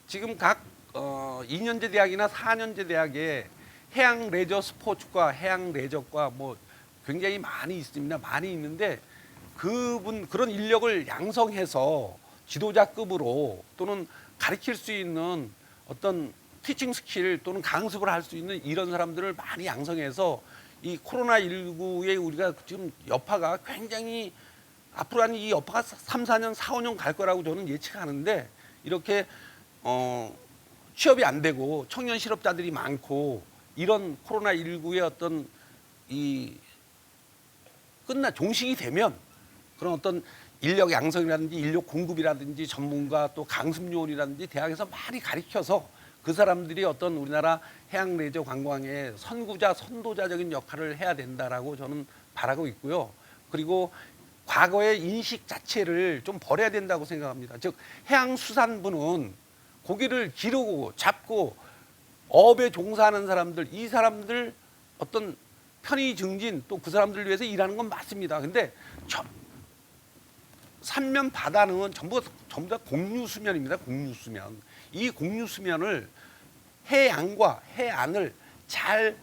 지금 각 2년제 대학이나 4년제 대학에 해양 레저 스포츠과 해양 레저과 뭐 굉장히 많이 있습니다. 많이 있는데 그런 인력을 양성해서 지도자급으로 또는 가르칠 수 있는 어떤 티칭 스킬 또는 강습을 할 수 있는 이런 사람들을 많이 양성해서 이 코로나19에 우리가 지금 여파가 굉장히 앞으로 한 이 여파가 3, 4년, 4, 5년 갈 거라고 저는 예측하는데, 이렇게 취업이 안 되고 청년 실업자들이 많고 이런 코로나19의 어떤 이 종식이 되면 그런 어떤 인력 양성이라든지 인력 공급이라든지 전문가 또 강습 요원이라든지 대학에서 많이 가르쳐서 그 사람들이 어떤 우리나라 해양 레저 관광의 선구자, 선도자적인 역할을 해야 된다라고 저는 바라고 있고요. 그리고 과거의 인식 자체를 좀 버려야 된다고 생각합니다. 즉 해양수산부는 고기를 기르고 잡고 업에 종사하는 사람들, 이 사람들 어떤 편의 증진 또 그 사람들을 위해서 일하는 건 맞습니다. 근데 삼면 바다는 전부 다 공유 수면입니다. 공유 수면. 이 공유 수면을 해양과 해안을 잘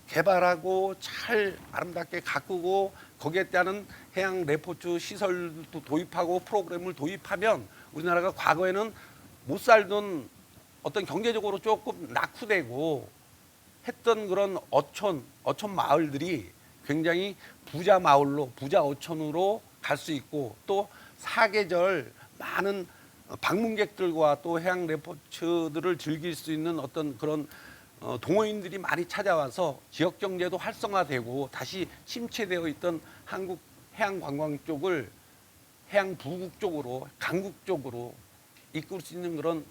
개발하고 잘 아름답게 가꾸고 거기에 따른 해양 레포츠 시설도 도입하고 프로그램을 도입하면 우리나라가 과거에는 못 살던 어떤 경제적으로 조금 낙후되고 했던 그런 어촌 마을들이 굉장히 부자 마을로 부자 어촌으로 갈 수 있고 또 사계절 많은 방문객들과 또 해양 레포츠들을 즐길 수 있는 어떤 그런 동호인들이 많이 찾아와서 지역 경제도 활성화되고 다시 침체되어 있던 한국 해양 관광 쪽을 해양 부국 쪽으로 강국 쪽으로 이끌 수 있는 그런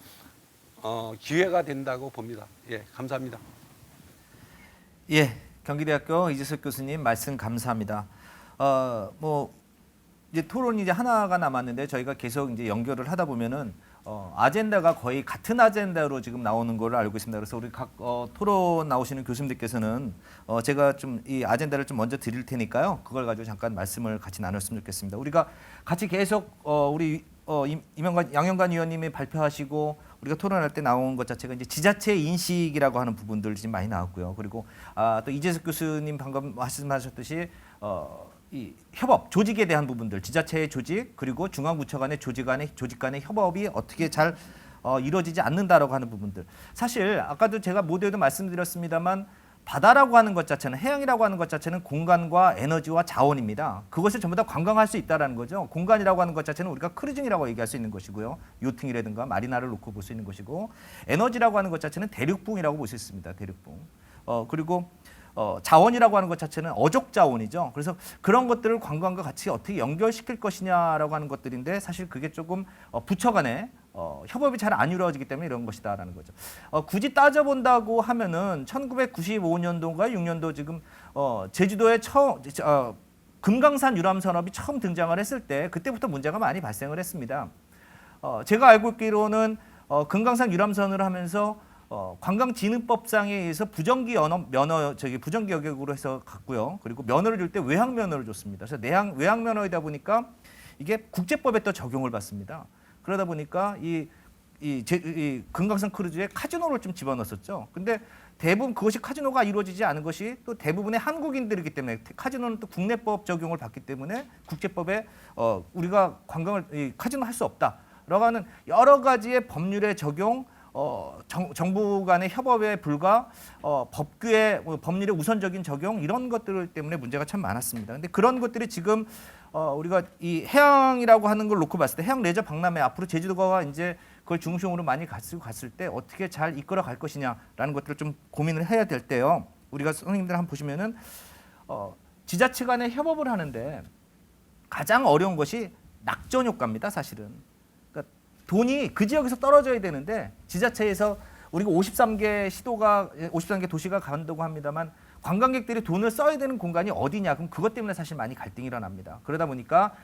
기회가 된다고 봅니다. 예, 감사합니다. 예, 경기대학교 이재석 교수님 말씀 감사합니다. 뭐 이제 토론이 이제 하나가 남았는데 저희가 계속 이제 연결을 하다 보면은 아젠다가 거의 같은 아젠다로 지금 나오는 걸로 알고 있습니다. 그래서 우리 각 토론 나오시는 교수님들께서는 제가 좀 이 아젠다를 좀 먼저 드릴 테니까요. 그걸 가지고 잠깐 말씀을 같이 나눴으면 좋겠습니다. 우리가 같이 계속 우리 양영관 의원님이 발표하시고 우리가 토론할 때 나온 것 자체가 이제 지자체 인식이라고 하는 부분들 지금 많이 나왔고요. 그리고 또 이재석 교수님 방금 말씀하셨듯이 이 협업, 조직에 대한 부분들, 지자체의 조직 그리고 중앙부처 간의 조직 간의 협업이 어떻게 잘 이루어지지 않는다라고 하는 부분들. 사실 아까도 제가 모두에도 말씀드렸습니다만 바다라고 하는 것 자체는 해양이라고 하는 것 자체는 공간과 에너지와 자원입니다. 그것을 전부 다 관광할 수 있다라는 거죠. 공간이라고 하는 것 자체는 우리가 크루징이라고 얘기할 수 있는 것이고요. 요팅이라든가 마리나를 놓고 볼 수 있는 것이고 에너지라고 하는 것 자체는 대륙붕이라고 볼 수 있습니다. 대륙붕. 그리고 자원이라고 하는 것 자체는 어족 자원이죠. 그래서 그런 것들을 관광과 같이 어떻게 연결시킬 것이냐라고 하는 것들인데 사실 그게 조금 부처 간에 협업이 잘 안 이루어지기 때문에 이런 것이다라는 거죠. 굳이 따져본다고 하면은 1995년도인가 6년도 지금 제주도에 처음 금강산 유람 산업이 처음 등장을 했을 때 그때부터 문제가 많이 발생을 했습니다. 제가 알고 있기로는 금강산 유람선을 하면서 관광진흥법상에 의해서 부정기 여객으로 해서 갔고요. 그리고 면허를 줄 때 외항 면허를 줬습니다. 그래서 외항 면허이다 보니까 이게 국제법에 또 적용을 받습니다. 그러다 보니까 이 금강산 크루즈에 카지노를 좀 집어넣었었죠. 근데 대부분 그것이 카지노가 이루어지지 않은 것이 또 대부분의 한국인들이기 때문에 카지노는 또 국내법 적용을 받기 때문에 국제법에 우리가 카지노 할 수 없다라고 하는 여러 가지의 법률의 적용 정부 간의 협업에 불과 법규의 법률의 우선적인 적용 이런 것들 때문에 문제가 참 많았습니다. 근데 그런 것들이 지금 우리가 이 해양이라고 하는 걸 놓고 봤을 때 해양 레저 박람회 앞으로 제주도가 이제 그걸 중심으로 많이 갔을 때 어떻게 잘 이끌어 갈 것이냐라는 것들을 좀 고민을 해야 될 때요. 우리가 선생님들 한번 보시면은 지자체 간의 협업을 하는데 가장 어려운 것이 낙전 효과입니다. 사실은. 돈이 그 지역에서 떨어져야 되는데 지자체에서 우리가 53개 도시가 간다고 합니다만 관광객들이 돈을 써야 되는 공간이 어디냐 그럼 그것 때문에 사실 많이 갈등이 일어납니다. 그러다 보니까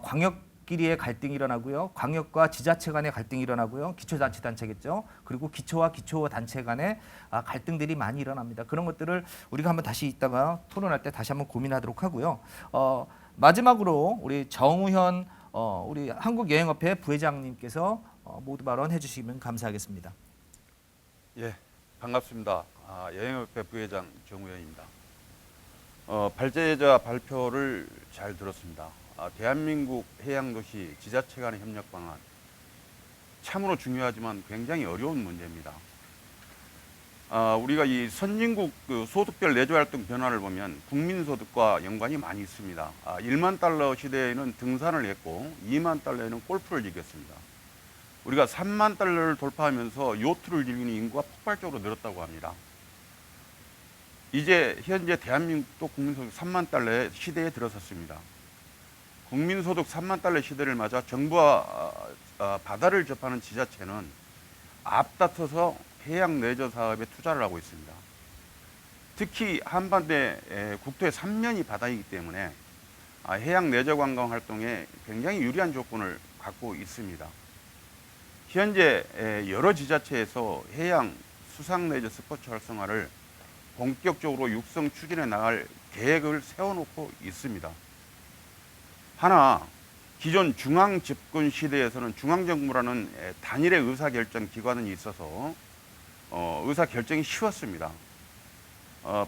광역끼리의 갈등이 일어나고요. 광역과 지자체 간의 갈등이 일어나고요. 기초자치단체겠죠. 그리고 기초와 기초단체 간의 갈등들이 많이 일어납니다. 그런 것들을 우리가 한번 다시 이따가 토론할 때 다시 한번 고민하도록 하고요. 마지막으로 우리 정우현 우리 한국여행협회 부회장님께서 모두 발언해 주시면 감사하겠습니다. 예, 반갑습니다. 여행협회 부회장 정우현입니다. 발제자 발표를 잘 들었습니다. 대한민국 해양도시 지자체 간의 협력 방안 참으로 중요하지만 굉장히 어려운 문제입니다. 우리가 이 선진국 소득별 내조활동 변화를 보면 국민소득과 연관이 많이 있습니다. 1만 달러 시대에는 등산을 했고 2만 달러에는 골프를 즐겼습니다. 우리가 3만 달러를 돌파하면서 요트를 즐기는 인구가 폭발적으로 늘었다고 합니다. 이제 현재 대한민국도 국민소득 3만 달러의 시대에 들어섰습니다. 국민소득 3만 달러 시대를 맞아 정부와 바다를 접하는 지자체는 앞다퉈서 해양 레저 사업에 투자를 하고 있습니다. 특히 한반도의 국토의 3면이 바다이기 때문에 해양 레저 관광 활동에 굉장히 유리한 조건을 갖고 있습니다. 현재 여러 지자체에서 해양 수상 레저 스포츠 활성화를 본격적으로 육성 추진해 나갈 계획을 세워놓고 있습니다. 하나, 기존 중앙 집권 시대에서는 중앙정부라는 단일의 의사결정 기관이 있어서 의사결정이 쉬웠습니다.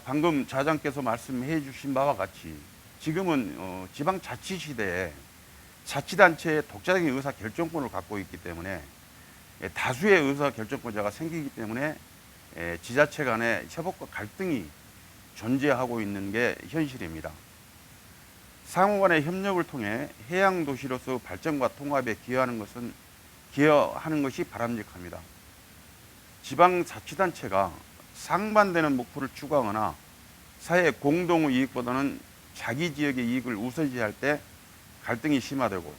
방금 자장께서 말씀해 주신 바와 같이 지금은 지방자치 시대에 자치단체의 독자적인 의사결정권을 갖고 있기 때문에 다수의 의사결정권자가 생기기 때문에 지자체 간의 협업과 갈등이 존재하고 있는 게 현실입니다. 상호 간의 협력을 통해 해양 도시로서 발전과 통합에 기여하는 것이 바람직합니다. 지방자치단체가 상반되는 목표를 추구하거나 사회 공동의 이익보다는 자기 지역의 이익을 우선시할 때 갈등이 심화되고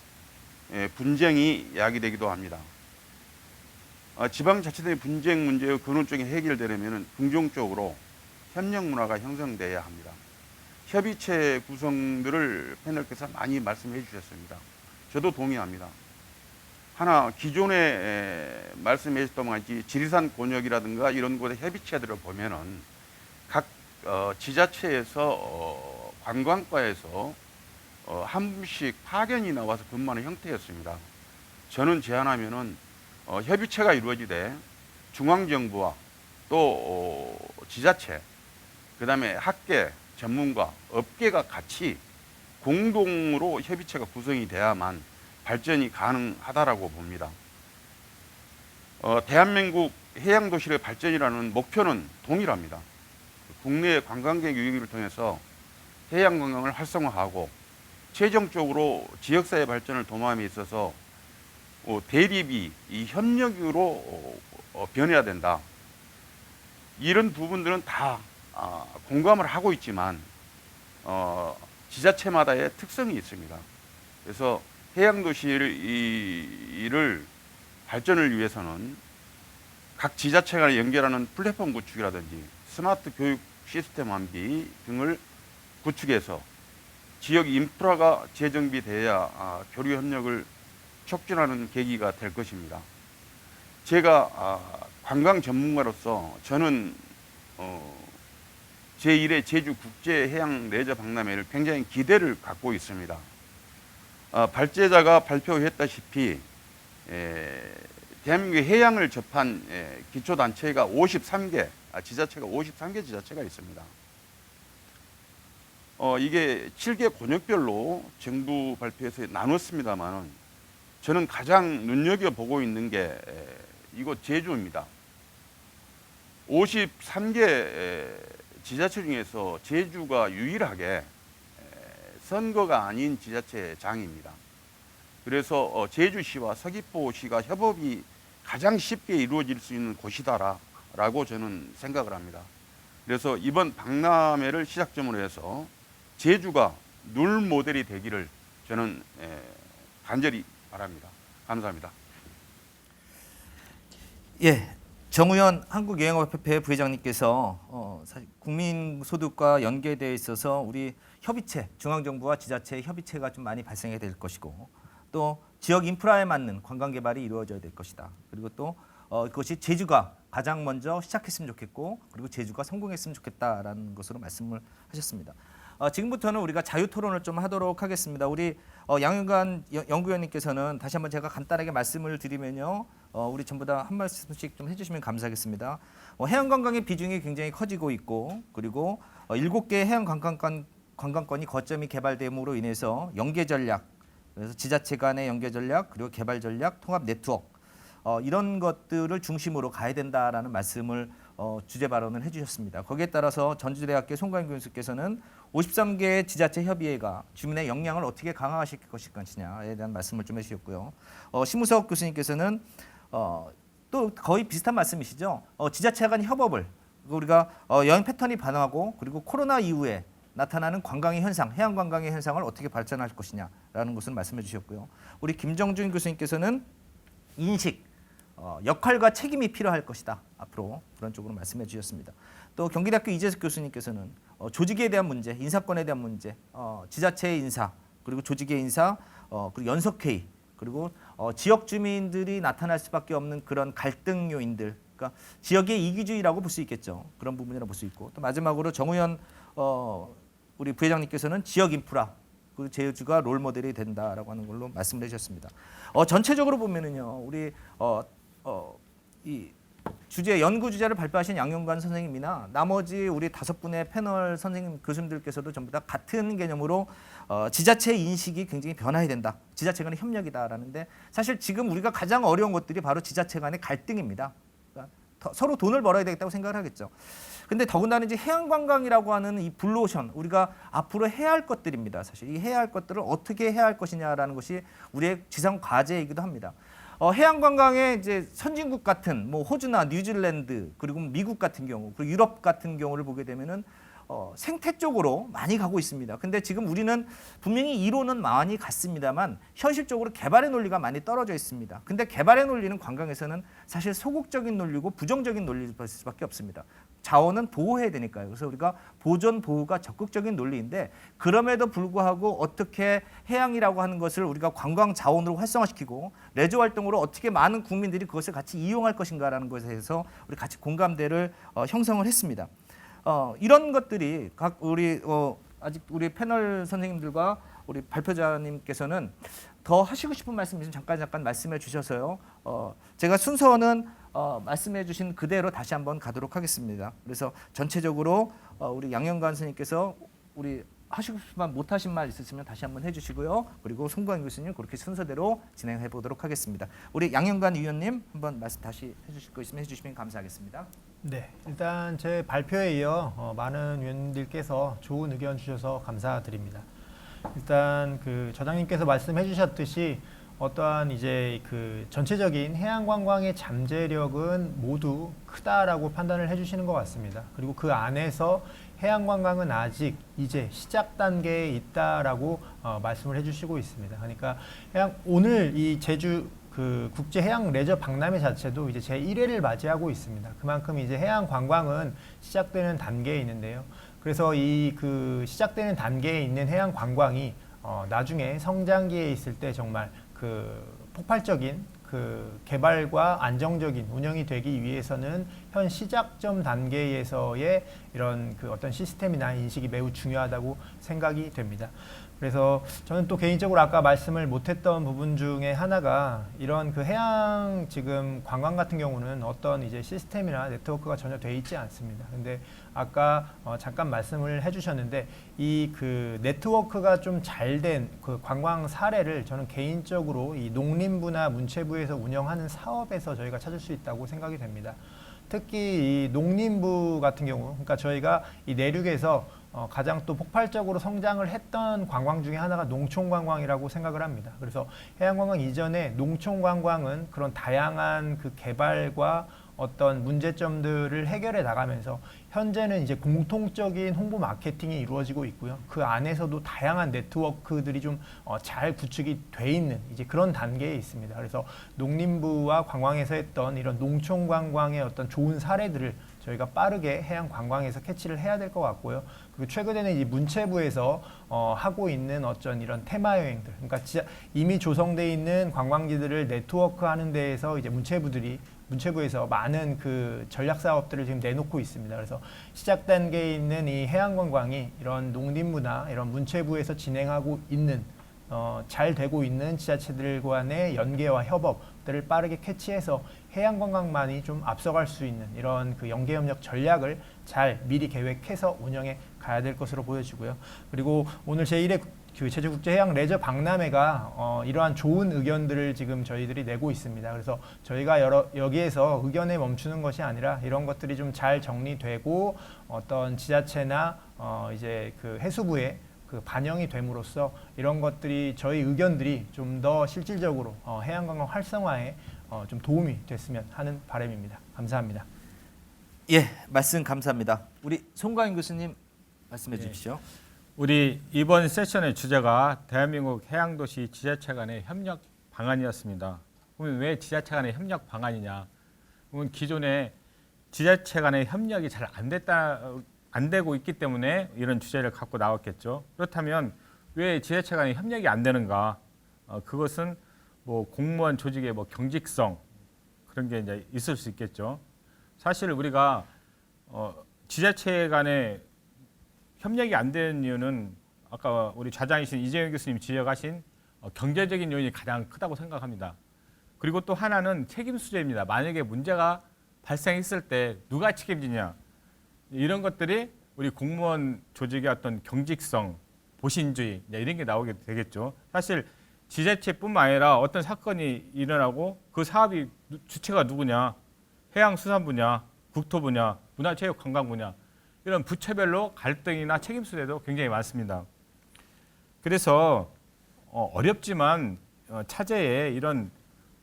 분쟁이 야기되기도 합니다. 지방자치단의 분쟁 문제의 근원적인 해결되려면 긍정적으로 협력 문화가 형성돼야 합니다. 협의체 구성들을 패널께서 많이 말씀해 주셨습니다. 저도 동의합니다. 하나, 기존에 말씀해 주셨던 같이 지리산 권역이라든가 이런 곳의 협의체들을 보면은 각 지자체에서 관광과에서 한 분씩 파견이 나와서 근무하는 형태였습니다. 저는 제안하면은 협의체가 이루어지되 중앙정부와 또 지자체, 그 다음에 학계, 전문가, 업계가 같이 공동으로 협의체가 구성이 돼야만 발전이 가능하다라고 봅니다. 대한민국 해양도시의 발전이라는 목표는 동일합니다. 국내 관광객 유입을 통해서 해양관광을 활성화하고 최종적으로 지역사회 발전을 도모함에 있어서 대립이 이 협력으로 변해야 된다. 이런 부분들은 다 공감을 하고 있지만 지자체마다의 특성이 있습니다. 그래서 해양도시를 발전을 위해서는 각 지자체 간에 연결하는 플랫폼 구축이라든지 스마트 교육 시스템 완비 등을 구축해서 지역 인프라가 재정비돼야 교류 협력을 촉진하는 계기가 될 것입니다. 제가 관광 전문가로서 저는 제1회 제주 국제해양 레저 박람회를 굉장히 기대를 갖고 있습니다. 발제자가 발표했다시피 대한민국의 해양을 접한 기초단체가 53개, 지자체가 53개 지자체가 있습니다. 이게 7개 권역별로 정부 발표에서 나눴습니다만 저는 가장 눈여겨보고 있는 게 이곳 제주입니다. 53개 지자체 중에서 제주가 유일하게 선거가 아닌 지자체장입니다. 그래서 제주시와 서귀포시가 협업이 가장 쉽게 이루어질 수 있는 곳이다라고 저는 생각을 합니다. 그래서 이번 박람회를 시작점으로 해서 제주가 룰 모델이 되기를 저는 간절히 바랍니다. 감사합니다. 예, 정우현 한국여행업협회 부회장님께서 사실 국민소득과 연계되어 있어서 우리 협의체, 중앙정부와 지자체의 협의체가 좀 많이 발생해야 될 것이고 또 지역 인프라에 맞는 관광 개발이 이루어져야 될 것이다. 그리고 또 그것이 제주가 가장 먼저 시작했으면 좋겠고 그리고 제주가 성공했으면 좋겠다라는 것으로 말씀을 하셨습니다. 지금부터는 우리가 자유 토론을 좀 하도록 하겠습니다. 우리 양윤관 연구위원님께서는 다시 한번 제가 간단하게 말씀을 드리면요. 우리 전부 다 한 말씀씩 좀 해주시면 감사하겠습니다. 해양관광의 비중이 굉장히 커지고 있고 그리고 7개의 해양관광권이 거점이 개발됨으로 인해서 연계 전략, 그래서 지자체 간의 연계 전략, 그리고 개발 전략, 통합 네트워크 이런 것들을 중심으로 가야 된다라는 말씀을 주제 발언을 해주셨습니다. 거기에 따라서 전주대학교 송가인 교수께서는 53개의 지자체 협의회가 주민의 역량을 어떻게 강화하실 것이냐에 대한 말씀을 좀 해주셨고요. 심우석 교수님께서는 또 거의 비슷한 말씀이시죠. 지자체 간 협업을 우리가 여행 패턴이 변하고 그리고 코로나 이후에 나타나는 관광의 현상, 해양 관광의 현상을 어떻게 발전할 것이냐라는 것을 말씀해 주셨고요. 우리 김정준 교수님께서는 인식, 역할과 책임이 필요할 것이다. 앞으로 그런 쪽으로 말씀해 주셨습니다. 또 경기대학교 이재석 교수님께서는 조직에 대한 문제, 인사권에 대한 문제, 지자체의 인사, 그리고 조직의 인사, 그리고 연석회의, 그리고 지역 주민들이 나타날 수밖에 없는 그런 갈등 요인들, 그러니까 지역의 이기주의라고 볼 수 있겠죠. 그런 부분이라고 볼 수 있고 또 마지막으로 정우현 우리 부회장님께서는 지역 인프라 그리고 제주가 롤 모델이 된다라고 하는 걸로 말씀을 해주셨습니다. 전체적으로 보면은요, 우리 이 주제 연구 주제를 발표하신 양용관 선생님이나 나머지 우리 5분의 패널 선생님 교수님들께서도 전부 다 같은 개념으로 지자체 인식이 굉장히 변화해야 된다. 지자체 간의 협력이다라는데 사실 지금 우리가 가장 어려운 것들이 바로 지자체 간의 갈등입니다. 그러니까 서로 돈을 벌어야 되겠다고 생각을 하겠죠. 근데 더군다나 이제 해양관광이라고 하는 이 블루오션 우리가 앞으로 해야 할 것들입니다. 사실 이 해야 할 것들을 어떻게 해야 할 것이냐라는 것이 우리의 지상 과제이기도 합니다. 해양관광의 이제 선진국 같은 뭐 호주나 뉴질랜드 그리고 미국 같은 경우 그리고 유럽 같은 경우를 보게 되면은 생태 쪽으로 많이 가고 있습니다. 근데 지금 우리는 분명히 이론은 많이 갔습니다만 현실적으로 개발의 논리가 많이 떨어져 있습니다. 근데 개발의 논리는 관광에서는 사실 소극적인 논리고 부정적인 논리일 수밖에 없습니다. 자원은 보호해야 되니까요. 그래서 우리가 보존 보호가 적극적인 논리인데 그럼에도 불구하고 어떻게 해양이라고 하는 것을 우리가 관광 자원으로 활성화시키고 레저 활동으로 어떻게 많은 국민들이 그것을 같이 이용할 것인가라는 것에 대해서 우리 같이 공감대를 형성을 했습니다. 이런 것들이 각 우리 아직 우리 패널 선생님들과 우리 발표자님께서는 더 하시고 싶은 말씀 있으면 잠깐 말씀해 주셔서요. 제가 순서는 말씀해 주신 그대로 다시 한번 가도록 하겠습니다. 그래서 전체적으로 우리 양영관 선생님께서 우리 하시고 싶은 말 못하신 말 있으시면 다시 한번 해주시고요. 그리고 송광 교수님 그렇게 순서대로 진행해 보도록 하겠습니다. 우리 양영관 위원님 한번 말씀 다시 해주실 거 있으면 해주시면 감사하겠습니다. 네, 일단 제 발표에 이어 많은 위원님들께서 좋은 의견 주셔서 감사드립니다. 일단 그 저장님께서 말씀해 주셨듯이 어떠한 이제 그 전체적인 해양 관광의 잠재력은 모두 크다라고 판단을 해주시는 것 같습니다. 그리고 그 안에서 해양 관광은 아직 이제 시작 단계에 있다라고 말씀을 해주시고 있습니다. 그러니까 오늘 이 제주 그 국제 해양 레저 박람회 자체도 이제 제 1회를 맞이하고 있습니다. 그만큼 이제 해양 관광은 시작되는 단계에 있는데요. 그래서 이 그 시작되는 단계에 있는 해양 관광이 나중에 성장기에 있을 때 정말 그 폭발적인 그 개발과 안정적인 운영이 되기 위해서는 현 시작점 단계에서의 이런 그 어떤 시스템이나 인식이 매우 중요하다고 생각이 됩니다. 그래서 저는 또 개인적으로 아까 말씀을 못했던 부분 중에 하나가 이런 그 해양 지금 관광 같은 경우는 어떤 이제 시스템이나 네트워크가 전혀 돼 있지 않습니다. 근데 아까 잠깐 말씀을 해주셨는데 이 그 네트워크가 좀 잘 된 그 관광 사례를 저는 개인적으로 이 농림부나 문체부에서 운영하는 사업에서 저희가 찾을 수 있다고 생각이 됩니다. 특히 이 농림부 같은 경우, 그러니까 저희가 이 내륙에서 가장 또 폭발적으로 성장을 했던 관광 중에 하나가 농촌 관광이라고 생각을 합니다. 그래서 해양 관광 이전에 농촌 관광은 그런 다양한 그 개발과 어떤 문제점들을 해결해 나가면서 현재는 이제 공통적인 홍보 마케팅이 이루어지고 있고요. 그 안에서도 다양한 네트워크들이 좀 잘 구축이 돼 있는 이제 그런 단계에 있습니다. 그래서 농림부와 관광에서 했던 이런 농촌 관광의 어떤 좋은 사례들을 저희가 빠르게 해양 관광에서 캐치를 해야 될 것 같고요. 그리고 최근에는 이 문체부에서 하고 있는 어떤 이런 테마 여행들, 그러니까 이미 조성돼 있는 관광지들을 네트워크하는 데에서 이제 문체부에서 많은 그 전략 사업들을 지금 내놓고 있습니다. 그래서 시작 단계에 있는 이 해양 관광이 이런 농림부나 이런 문체부에서 진행하고 있는 잘 되고 있는 지자체들 간의 연계와 협업들을 빠르게 캐치해서 해양 관광만이 좀 앞서갈 수 있는 이런 그 연계 협력 전략을 잘 미리 계획해서 운영해 가야 될 것으로 보여지고요. 그리고 오늘 제1회 그 제주국제해양 레저 박람회가 이러한 좋은 의견들을 지금 저희들이 내고 있습니다. 그래서 저희가 여기에서 의견에 멈추는 것이 아니라 이런 것들이 좀 잘 정리되고 어떤 지자체나 이제 그 해수부에 그 반영이 됨으로써 이런 것들이 저희 의견들이 좀 더 실질적으로 해양관광 활성화에 좀 도움이 됐으면 하는 바람입니다. 감사합니다. 예, 말씀 감사합니다. 우리 송광인 교수님 말씀해 주십시오. 우리 이번 세션의 주제가 대한민국 해양도시 지자체 간의 협력 방안이었습니다. 그러면 왜 지자체 간의 협력 방안이냐? 그러면 기존에 지자체 간의 협력이 잘 안 되고 있기 때문에 이런 주제를 갖고 나왔겠죠. 그렇다면 왜 지자체 간의 협력이 안 되는가? 그것은 뭐 공무원 조직의 뭐 경직성 그런 게 이제 있을 수 있겠죠. 사실 우리가 지자체 간의 협력이 안 되는 이유는 아까 우리 좌장이신 이재용 교수님 지적하신 경제적인 요인이 가장 크다고 생각합니다. 그리고 또 하나는 책임 수재입니다. 만약에 문제가 발생했을 때 누가 책임지냐 이런 것들이 우리 공무원 조직의 어떤 경직성, 보신주의 이런 게 나오게 되겠죠. 사실 지자체뿐만 아니라 어떤 사건이 일어나고 그 사업이 주체가 누구냐, 해양수산부냐, 국토부냐, 문화체육관광부냐 이런 부처별로 갈등이나 책임 수재도 굉장히 많습니다. 그래서 어렵지만 차제에 이런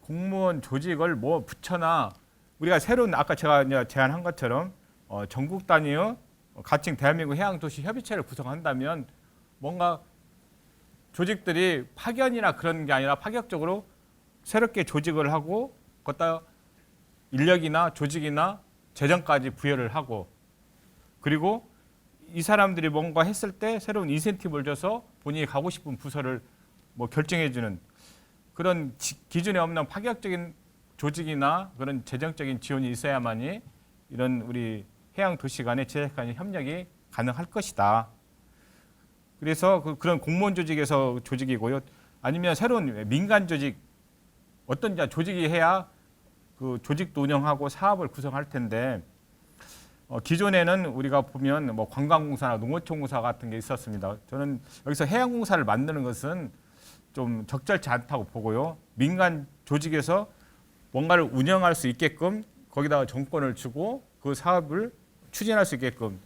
공무원 조직을 뭐 부처나 우리가 새로운 아까 제가 이제 제안한 것처럼 전국 단위의 가칭 대한민국 해양도시 협의체를 구성한다면 뭔가 조직들이 파견이나 그런 게 아니라 파격적으로 새롭게 조직을 하고 거기다 인력이나 조직이나 재정까지 부여를 하고 그리고 이 사람들이 뭔가 했을 때 새로운 인센티브를 줘서 본인이 가고 싶은 부서를 뭐 결정해주는 그런 기준에 없는 파격적인 조직이나 그런 재정적인 지원이 있어야만이 이런 우리 해양 도시 간의 지자체 간의 협력이 가능할 것이다. 그래서 그런 공무원 조직에서 조직이고요. 아니면 새로운 민간 조직 어떤 조직이 해야 그 조직도 운영하고 사업을 구성할 텐데 기존에는 우리가 보면 뭐 관광공사나 농어촌공사 같은 게 있었습니다. 저는 여기서 해양공사를 만드는 것은 좀 적절치 않다고 보고요. 민간 조직에서 뭔가를 운영할 수 있게끔 거기다가 정권을 주고 그 사업을 추진할 수 있게끔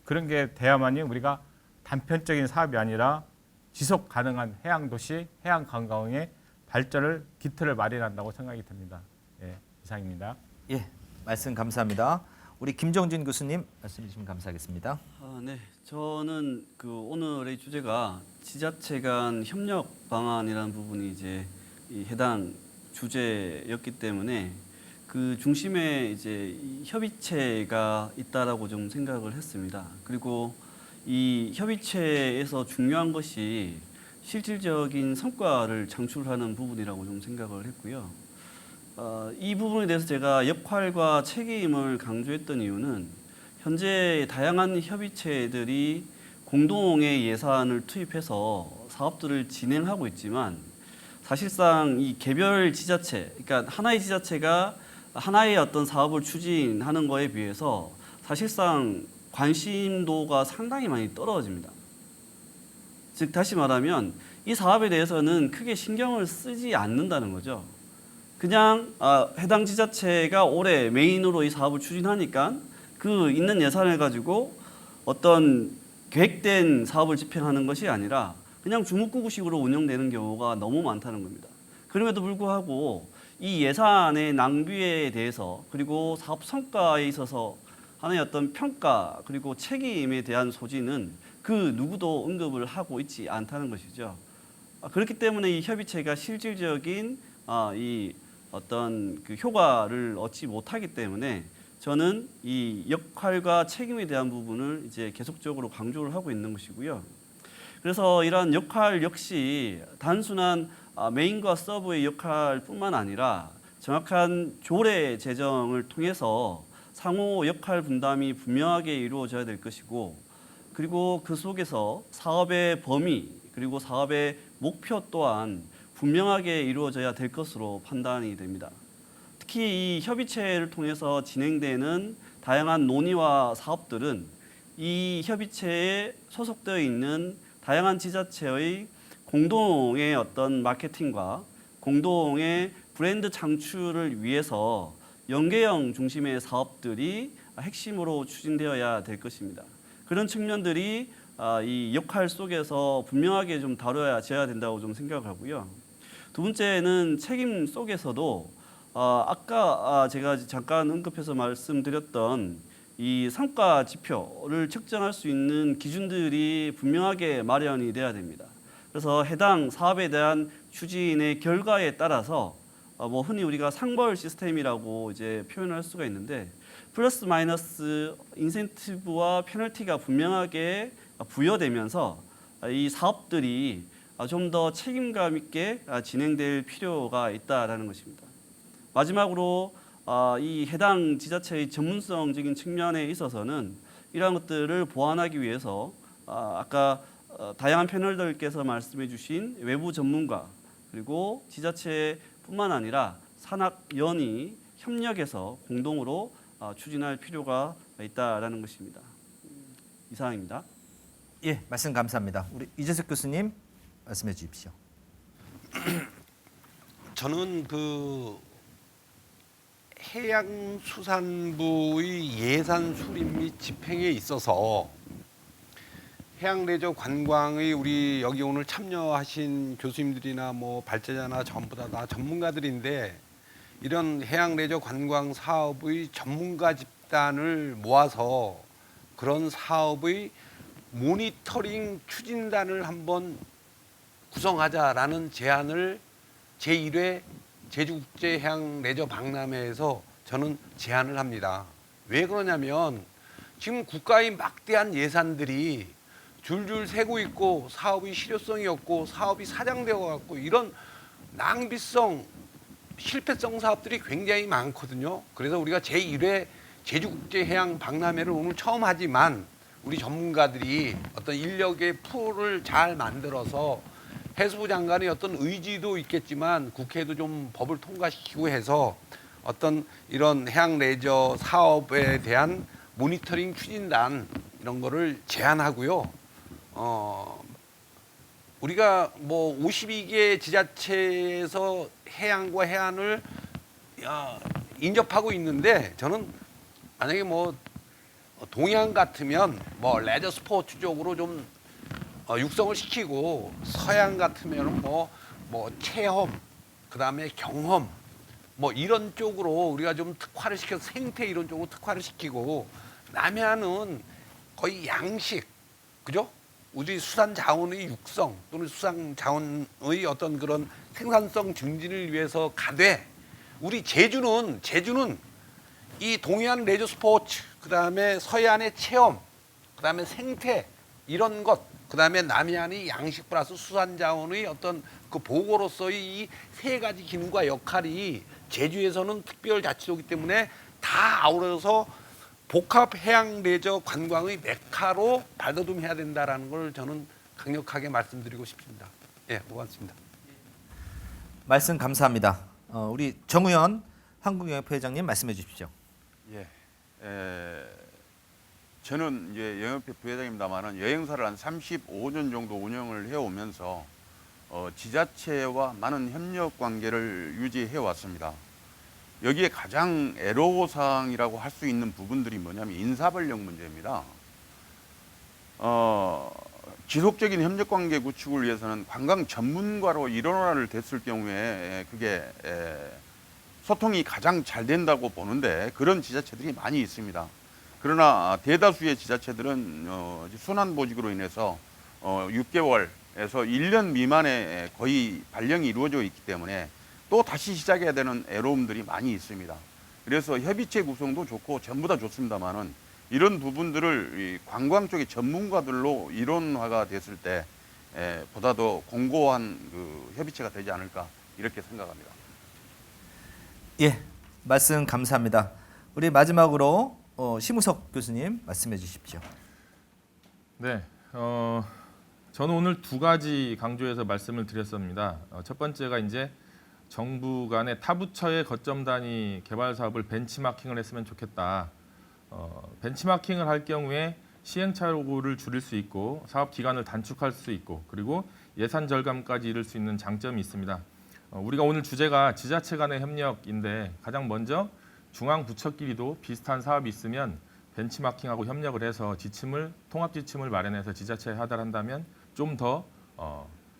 그런 게 돼야만이 우리가 단편적인 사업이 아니라 지속 가능한 해양도시, 해양관광의 발전을 기틀을 마련한다고 생각이 듭니다. 예, 이상입니다. 예, 말씀 감사합니다. 우리 김정진 교수님 말씀 주시면 감사하겠습니다. 네, 저는 그 오늘의 주제가 지자체 간 협력 방안이라는 부분이 이제 이 해당 주제였기 때문에 그 중심에 이제 이 협의체가 있다라고 좀 생각을 했습니다. 그리고 이 협의체에서 중요한 것이 실질적인 성과를 창출하는 부분이라고 좀 생각을 했고요. 이 부분에 대해서 제가 역할과 책임을 강조했던 이유는 현재 다양한 협의체들이 공동의 예산을 투입해서 사업들을 진행하고 있지만 사실상 이 개별 지자체, 그러니까 하나의 지자체가 하나의 어떤 사업을 추진하는 거에 비해서 사실상 관심도가 상당히 많이 떨어집니다. 즉 다시 말하면 이 사업에 대해서는 크게 신경을 쓰지 않는다는 거죠. 그냥 해당 지자체가 올해 메인으로 이 사업을 추진하니까 그 있는 예산을 가지고 어떤 계획된 사업을 집행하는 것이 아니라 그냥 주먹구구식으로 운영되는 경우가 너무 많다는 겁니다. 그럼에도 불구하고 이 예산의 낭비에 대해서 그리고 사업 성과에 있어서 하나의 어떤 평가 그리고 책임에 대한 소지는 그 누구도 언급을 하고 있지 않다는 것이죠. 그렇기 때문에 이 협의체가 실질적인 이 어떤 그 효과를 얻지 못하기 때문에 저는 이 역할과 책임에 대한 부분을 이제 계속적으로 강조를 하고 있는 것이고요. 그래서 이러한 역할 역시 단순한 메인과 서브의 역할뿐만 아니라 정확한 조례 제정을 통해서 상호 역할 분담이 분명하게 이루어져야 될 것이고 그리고 그 속에서 사업의 범위 그리고 사업의 목표 또한 분명하게 이루어져야 될 것으로 판단이 됩니다. 특히 이 협의체를 통해서 진행되는 다양한 논의와 사업들은 이 협의체에 소속되어 있는 다양한 지자체의 공동의 어떤 마케팅과 공동의 브랜드 창출을 위해서 연계형 중심의 사업들이 핵심으로 추진되어야 될 것입니다. 그런 측면들이 이 역할 속에서 분명하게 좀 다뤄져야 된다고 좀 생각을 하고요. 두 번째는 책임 속에서도 아까 제가 잠깐 언급해서 말씀드렸던 이 성과 지표를 측정할 수 있는 기준들이 분명하게 마련이 돼야 됩니다. 그래서 해당 사업에 대한 추진의 결과에 따라서 뭐 흔히 우리가 상벌 시스템이라고 이제 표현할 수가 있는데 플러스 마이너스 인센티브와 페널티가 분명하게 부여되면서 이 사업들이 좀 더 책임감 있게 진행될 필요가 있다라는 것입니다. 마지막으로 이 해당 지자체의 전문성적인 측면에 있어서는 이러한 것들을 보완하기 위해서 아까 다양한 패널들께서 말씀해주신 외부 전문가 그리고 지자체뿐만 아니라 산학연이 협력해서 공동으로 추진할 필요가 있다라는 것입니다. 이상입니다. 예, 말씀 감사합니다. 우리 이재석 교수님 말씀해 주십시오. 저는 그 해양수산부의 예산 수립 및 집행에 있어서 해양레저 관광의 우리 여기 오늘 참여하신 교수님들이나 뭐 발제자나 전부 다 전문가들인데 이런 해양레저 관광 사업의 전문가 집단을 모아서 그런 사업의 모니터링 추진단을 한번 구성하자라는 제안을 제1회 제주국제해양레저박람회에서 저는 제안을 합니다. 왜 그러냐면 지금 국가의 막대한 예산들이 줄줄 새고 있고 사업의 실효성이 없고 사업이 사장되어 갖고 이런 낭비성, 실패성 사업들이 굉장히 많거든요. 그래서 우리가 제1회 제주국제해양박람회를 오늘 처음 하지만 우리 전문가들이 어떤 인력의 풀을 잘 만들어서 해수부 장관의 어떤 의지도 있겠지만 국회도 좀 법을 통과시키고 해서 어떤 이런 해양 레저 사업에 대한 모니터링 추진단 이런 거를 제안하고요. 우리가 뭐 52개 지자체에서 해양과 해안을 인접하고 있는데 저는 만약에 뭐 동해안 같으면 뭐 레저 스포츠 쪽으로 좀 육성을 시키고 서해안 같으면 뭐 체험 그다음에 경험 뭐 이런 쪽으로 우리가 좀 특화를 시켜서 생태 이런 쪽으로 특화를 시키고 남해안은 거의 양식 그죠? 우리 수산 자원의 육성 또는 수산 자원의 어떤 그런 생산성 증진을 위해서 가되 우리 제주는 이 동해안 레저 스포츠 그다음에 서해안의 체험 그다음에 생태 이런 것 그다음에 남해안이 양식 플러스 수산 자원의 어떤 그 보고로서의 이 세 가지 기능과 역할이 제주에서는 특별자치도이기 때문에 다 아우러서 복합 해양 레저 관광의 메카로 발돋움해야 된다라는 걸 저는 강력하게 말씀드리고 싶습니다. 예, 고맙습니다. 말씀 감사합니다. 우리 정우현 한국영협회 회장님 말씀해 주십시오. 예, 저는 이제 영협회 부회장입니다만은 여행사를 한 35년 정도 운영을 해오면서 지자체와 많은 협력 관계를 유지해 왔습니다. 여기에 가장 애로사항이라고 할 수 있는 부분들이 뭐냐면 인사벌령 문제입니다. 지속적인 협력 관계 구축을 위해서는 관광 전문가로 일원화를 됐을 경우에 그게 소통이 가장 잘 된다고 보는데 그런 지자체들이 많이 있습니다. 그러나 대다수의 지자체들은 순환보직으로 인해서 6개월에서 1년 미만에 거의 발령이 이루어져 있기 때문에 또 다시 시작해야 되는 애로움들이 많이 있습니다. 그래서 협의체 구성도 좋고 전부 다 좋습니다만은 이런 부분들을 관광 쪽의 전문가들로 일원화가 됐을 때 보다 더 공고한 그 협의체가 되지 않을까 이렇게 생각합니다. 예, 말씀 감사합니다. 우리 마지막으로 심우석 교수님 말씀해 주십시오. 네, 저는 오늘 두 가지 강조해서 말씀을 드렸습니다. 첫 번째가 이제 정부 간의 타부처의 거점 단위 개발 사업을 벤치마킹을 했으면 좋겠다. 벤치마킹을 할 경우에 시행착오 요구를 줄일 수 있고 사업 기간을 단축할 수 있고 그리고 예산 절감까지 이룰 수 있는 장점이 있습니다. 우리가 오늘 주제가 지자체 간의 협력인데 가장 먼저 중앙 부처끼리도 비슷한 사업이 있으면 벤치마킹하고 협력을 해서 통합 지침을 마련해서 지자체에 하달한다면 좀 더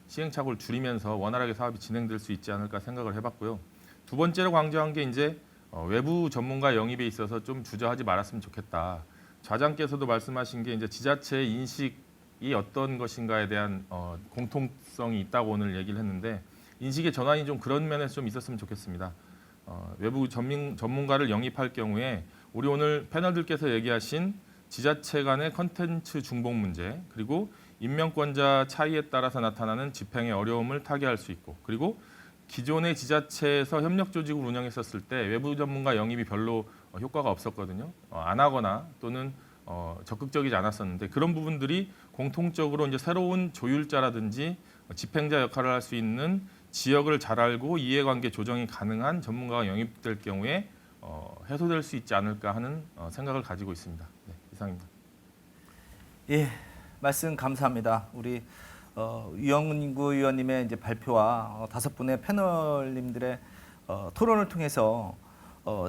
시행착오를 줄이면서 원활하게 사업이 진행될 수 있지 않을까 생각을 해봤고요. 두 번째로 강조한 게 이제 외부 전문가 영입에 있어서 좀 주저하지 말았으면 좋겠다. 좌장께서도 말씀하신 게 이제 지자체의 인식이 어떤 것인가에 대한 공통성이 있다고 오늘 얘기를 했는데 인식의 전환이 좀 그런 면에서 좀 있었으면 좋겠습니다. 외부 전문가를 영입할 경우에 우리 오늘 패널들께서 얘기하신 지자체 간의 컨텐츠 중복 문제 그리고 임명권자 차이에 따라서 나타나는 집행의 어려움을 타개할 수 있고 그리고 기존의 지자체에서 협력 조직을 운영했었을 때 외부 전문가 영입이 별로 효과가 없었거든요. 안 하거나 또는 적극적이지 않았었는데 그런 부분들이 공통적으로 이제 새로운 조율자라든지 집행자 역할을 할 수 있는 지역을 잘 알고 이해관계 조정이 가능한 전문가가 영입될 경우에 해소될 수 있지 않을까 하는 생각을 가지고 있습니다. 네, 이상입니다. 예, 말씀 감사합니다. 우리 유영구 의원님의 이제 발표와 5분의 패널님들의 토론을 통해서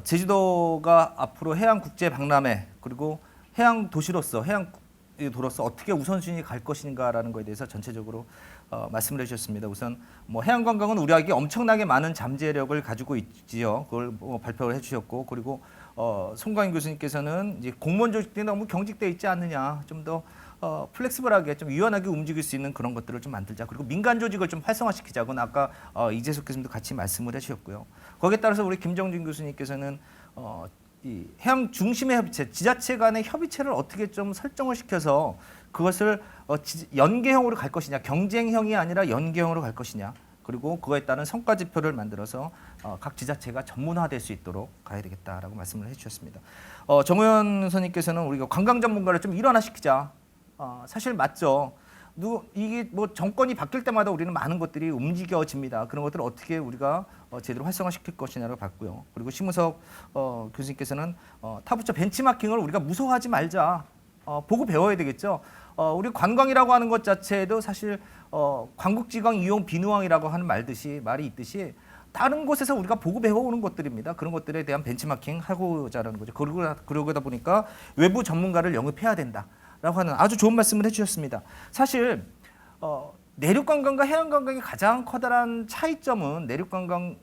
제주도가 앞으로 해양 국제 박람회 그리고 해양 도시로서 해양 도로서 어떻게 우선순위 갈 것인가라는 것에 대해서 전체적으로 말씀을 해주셨습니다. 우선 뭐 해양 관광은 우리에게 엄청나게 많은 잠재력을 가지고 있지요. 그걸 발표를 해주셨고 그리고 송광인 교수님께서는 이제 공무원 조직들이 너무 경직돼 있지 않느냐, 좀 더 플렉시블하게 좀 유연하게 움직일 수 있는 그런 것들을 좀 만들자. 그리고 민간 조직을 좀 활성화시키자고는 아까 이재석 교수님도 같이 말씀을 해주셨고요. 거기에 따라서 우리 김정준 교수님께서는 이 해양 중심의 협의체, 지자체 간의 협의체를 어떻게 좀 설정을 시켜서 그것을 연계형으로 갈 것이냐, 경쟁형이 아니라 연계형으로 갈 것이냐, 그리고 그거에 따른 성과 지표를 만들어서 각 지자체가 전문화될 수 있도록 가야 되겠다라고 말씀을 해주셨습니다. 정호연 선생님께서는 우리가 관광 전문가를 좀 일원화시키자. 사실 맞죠. 이게 뭐 정권이 바뀔 때마다 우리는 많은 것들이 움직여집니다. 그런 것들을 어떻게 우리가 제대로 활성화시킬 것이냐를 봤고요. 그리고 심우석 교수님께서는 타부처 벤치마킹을 우리가 무서워하지 말자. 보고 배워야 되겠죠. 우리 관광이라고 하는 것 자체도 사실 광국지광 이용 비누왕이라고 하는 말이 있듯이 다른 곳에서 우리가 보고 배워오는 것들입니다. 그런 것들에 대한 벤치마킹 하고자 하는 거죠. 그러다 보니까 외부 전문가를 영입해야 된다라고 하는 아주 좋은 말씀을 해주셨습니다. 사실 내륙관광과 해양관광의 가장 커다란 차이점은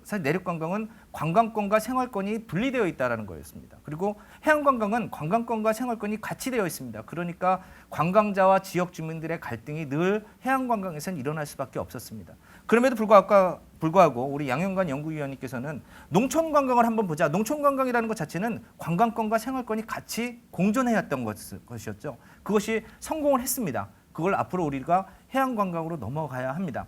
사실 내륙관광은 관광권과 생활권이 분리되어 있다는 거였습니다. 그리고 해양관광은 관광권과 생활권이 같이 되어 있습니다. 그러니까 관광자와 지역 주민들의 갈등이 늘 해양관광에서는 일어날 수밖에 없었습니다. 그럼에도 불구하고 우리 양현관 연구위원님께서는 농촌관광을 한번 보자. 농촌관광이라는 것 자체는 관광권과 생활권이 같이 공존해야 했던 것이었죠. 그것이 성공을 했습니다. 그걸 앞으로 우리가 해양관광으로 넘어가야 합니다.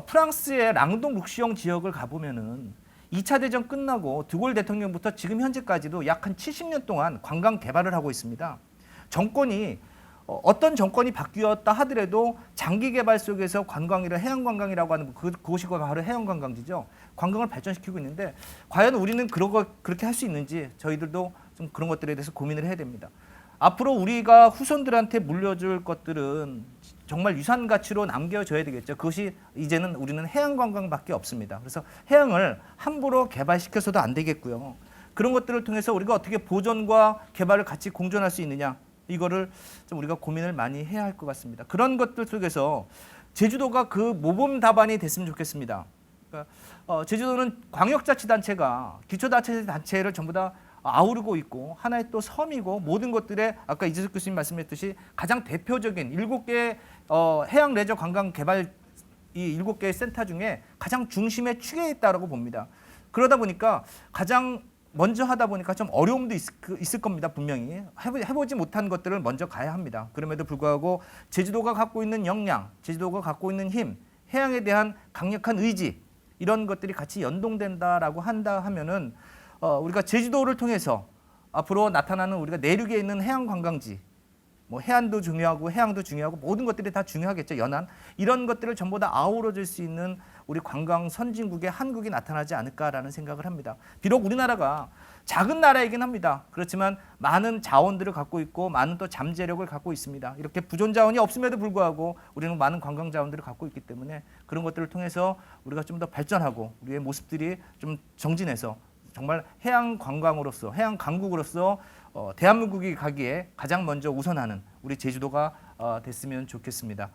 프랑스의 랑동 룩시옹 지역을 가보면은 2차 대전 끝나고 드골 대통령부터 지금 현재까지도 약 한 70년 동안 관광 개발을 하고 있습니다. 정권이 어떤 정권이 바뀌었다 하더라도 장기 개발 속에서 해양관광이라고 하는 그것이 바로 해양관광지죠. 관광을 발전시키고 있는데 과연 우리는 그렇게 할 수 있는지 저희들도 좀 그런 것들에 대해서 고민을 해야 됩니다. 앞으로 우리가 후손들한테 물려줄 것들은 정말 유산 가치로 남겨줘야 되겠죠. 그것이 이제는 우리는 해양관광밖에 없습니다. 그래서 해양을 함부로 개발시켜서도 안 되겠고요. 그런 것들을 통해서 우리가 어떻게 보존과 개발을 같이 공존할 수 있느냐, 이거를 좀 우리가 고민을 많이 해야 할 것 같습니다. 그런 것들 속에서 제주도가 그 모범 답안이 됐으면 좋겠습니다. 그러니까 제주도는 광역자치단체가 기초자치단체를 전부 다 아우르고 있고 하나의 또 섬이고 모든 것들에 아까 이재석 교수님 말씀했듯이 가장 대표적인 7개 해양 레저 관광 개발 이 7개의 센터 중에 가장 중심에 축에 있다라고 봅니다. 그러다 보니까 가장 먼저 하다 보니까 좀 어려움도 있을 겁니다. 분명히 해보지 못한 것들을 먼저 가야 합니다. 그럼에도 불구하고 제주도가 갖고 있는 역량, 제주도가 갖고 있는 힘, 해양에 대한 강력한 의지 이런 것들이 같이 연동된다라고 하면은 우리가 제주도를 통해서 앞으로 나타나는 우리가 내륙에 있는 해양 관광지, 뭐 해안도 중요하고 해양도 중요하고 모든 것들이 다 중요하겠죠. 연안 이런 것들을 전부 다 아우러줄 수 있는 우리 관광 선진국의 한국이 나타나지 않을까라는 생각을 합니다. 비록 우리나라가 작은 나라이긴 합니다. 그렇지만 많은 자원들을 갖고 있고 많은 또 잠재력을 갖고 있습니다. 이렇게 부존 자원이 없음에도 불구하고 우리는 많은 관광 자원들을 갖고 있기 때문에 그런 것들을 통해서 우리가 좀 더 발전하고 우리의 모습들이 좀 정진해서 정말 해양 관광으로서 해양 강국으로서 대한민국이 가기에 가장 먼저 우선하는 우리 제주도가 됐으면 좋겠습니다.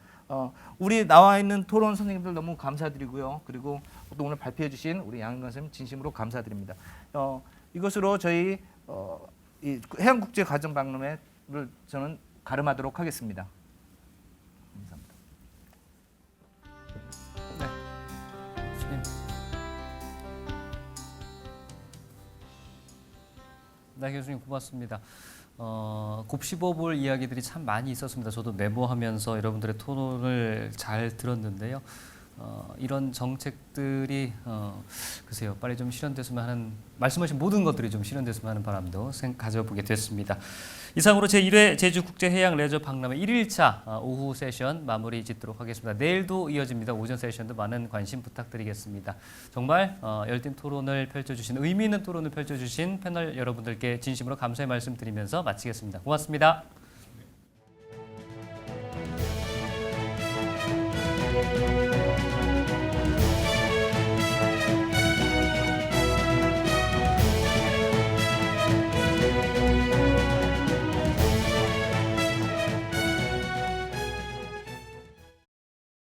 우리 나와 있는 토론 선생님들 너무 감사드리고요. 그리고 또 오늘 발표해 주신 우리 양현관 선생님 진심으로 감사드립니다. 이것으로 저희 이 해양국제가정박람회를 저는 가름하도록 하겠습니다. 감사합니다. 네. 교수님. 네, 교수님 고맙습니다. 곱씹어볼 이야기들이 참 많이 있었습니다. 저도 메모하면서 여러분들의 토론을 잘 들었는데요. 이런 정책들이 글쎄요 빨리 좀 실현됐으면 하는 말씀하신 모든 것들이 좀 실현됐으면 하는 바람도 가져보게 됐습니다. 이상으로 제1회 제주국제해양레저 박람회 1일차 오후 세션 마무리 짓도록 하겠습니다. 내일도 이어집니다. 오전 세션도 많은 관심 부탁드리겠습니다. 정말 열띤 토론을 펼쳐주신 의미 있는 토론을 펼쳐주신 패널 여러분들께 진심으로 감사의 말씀드리면서 마치겠습니다. 고맙습니다.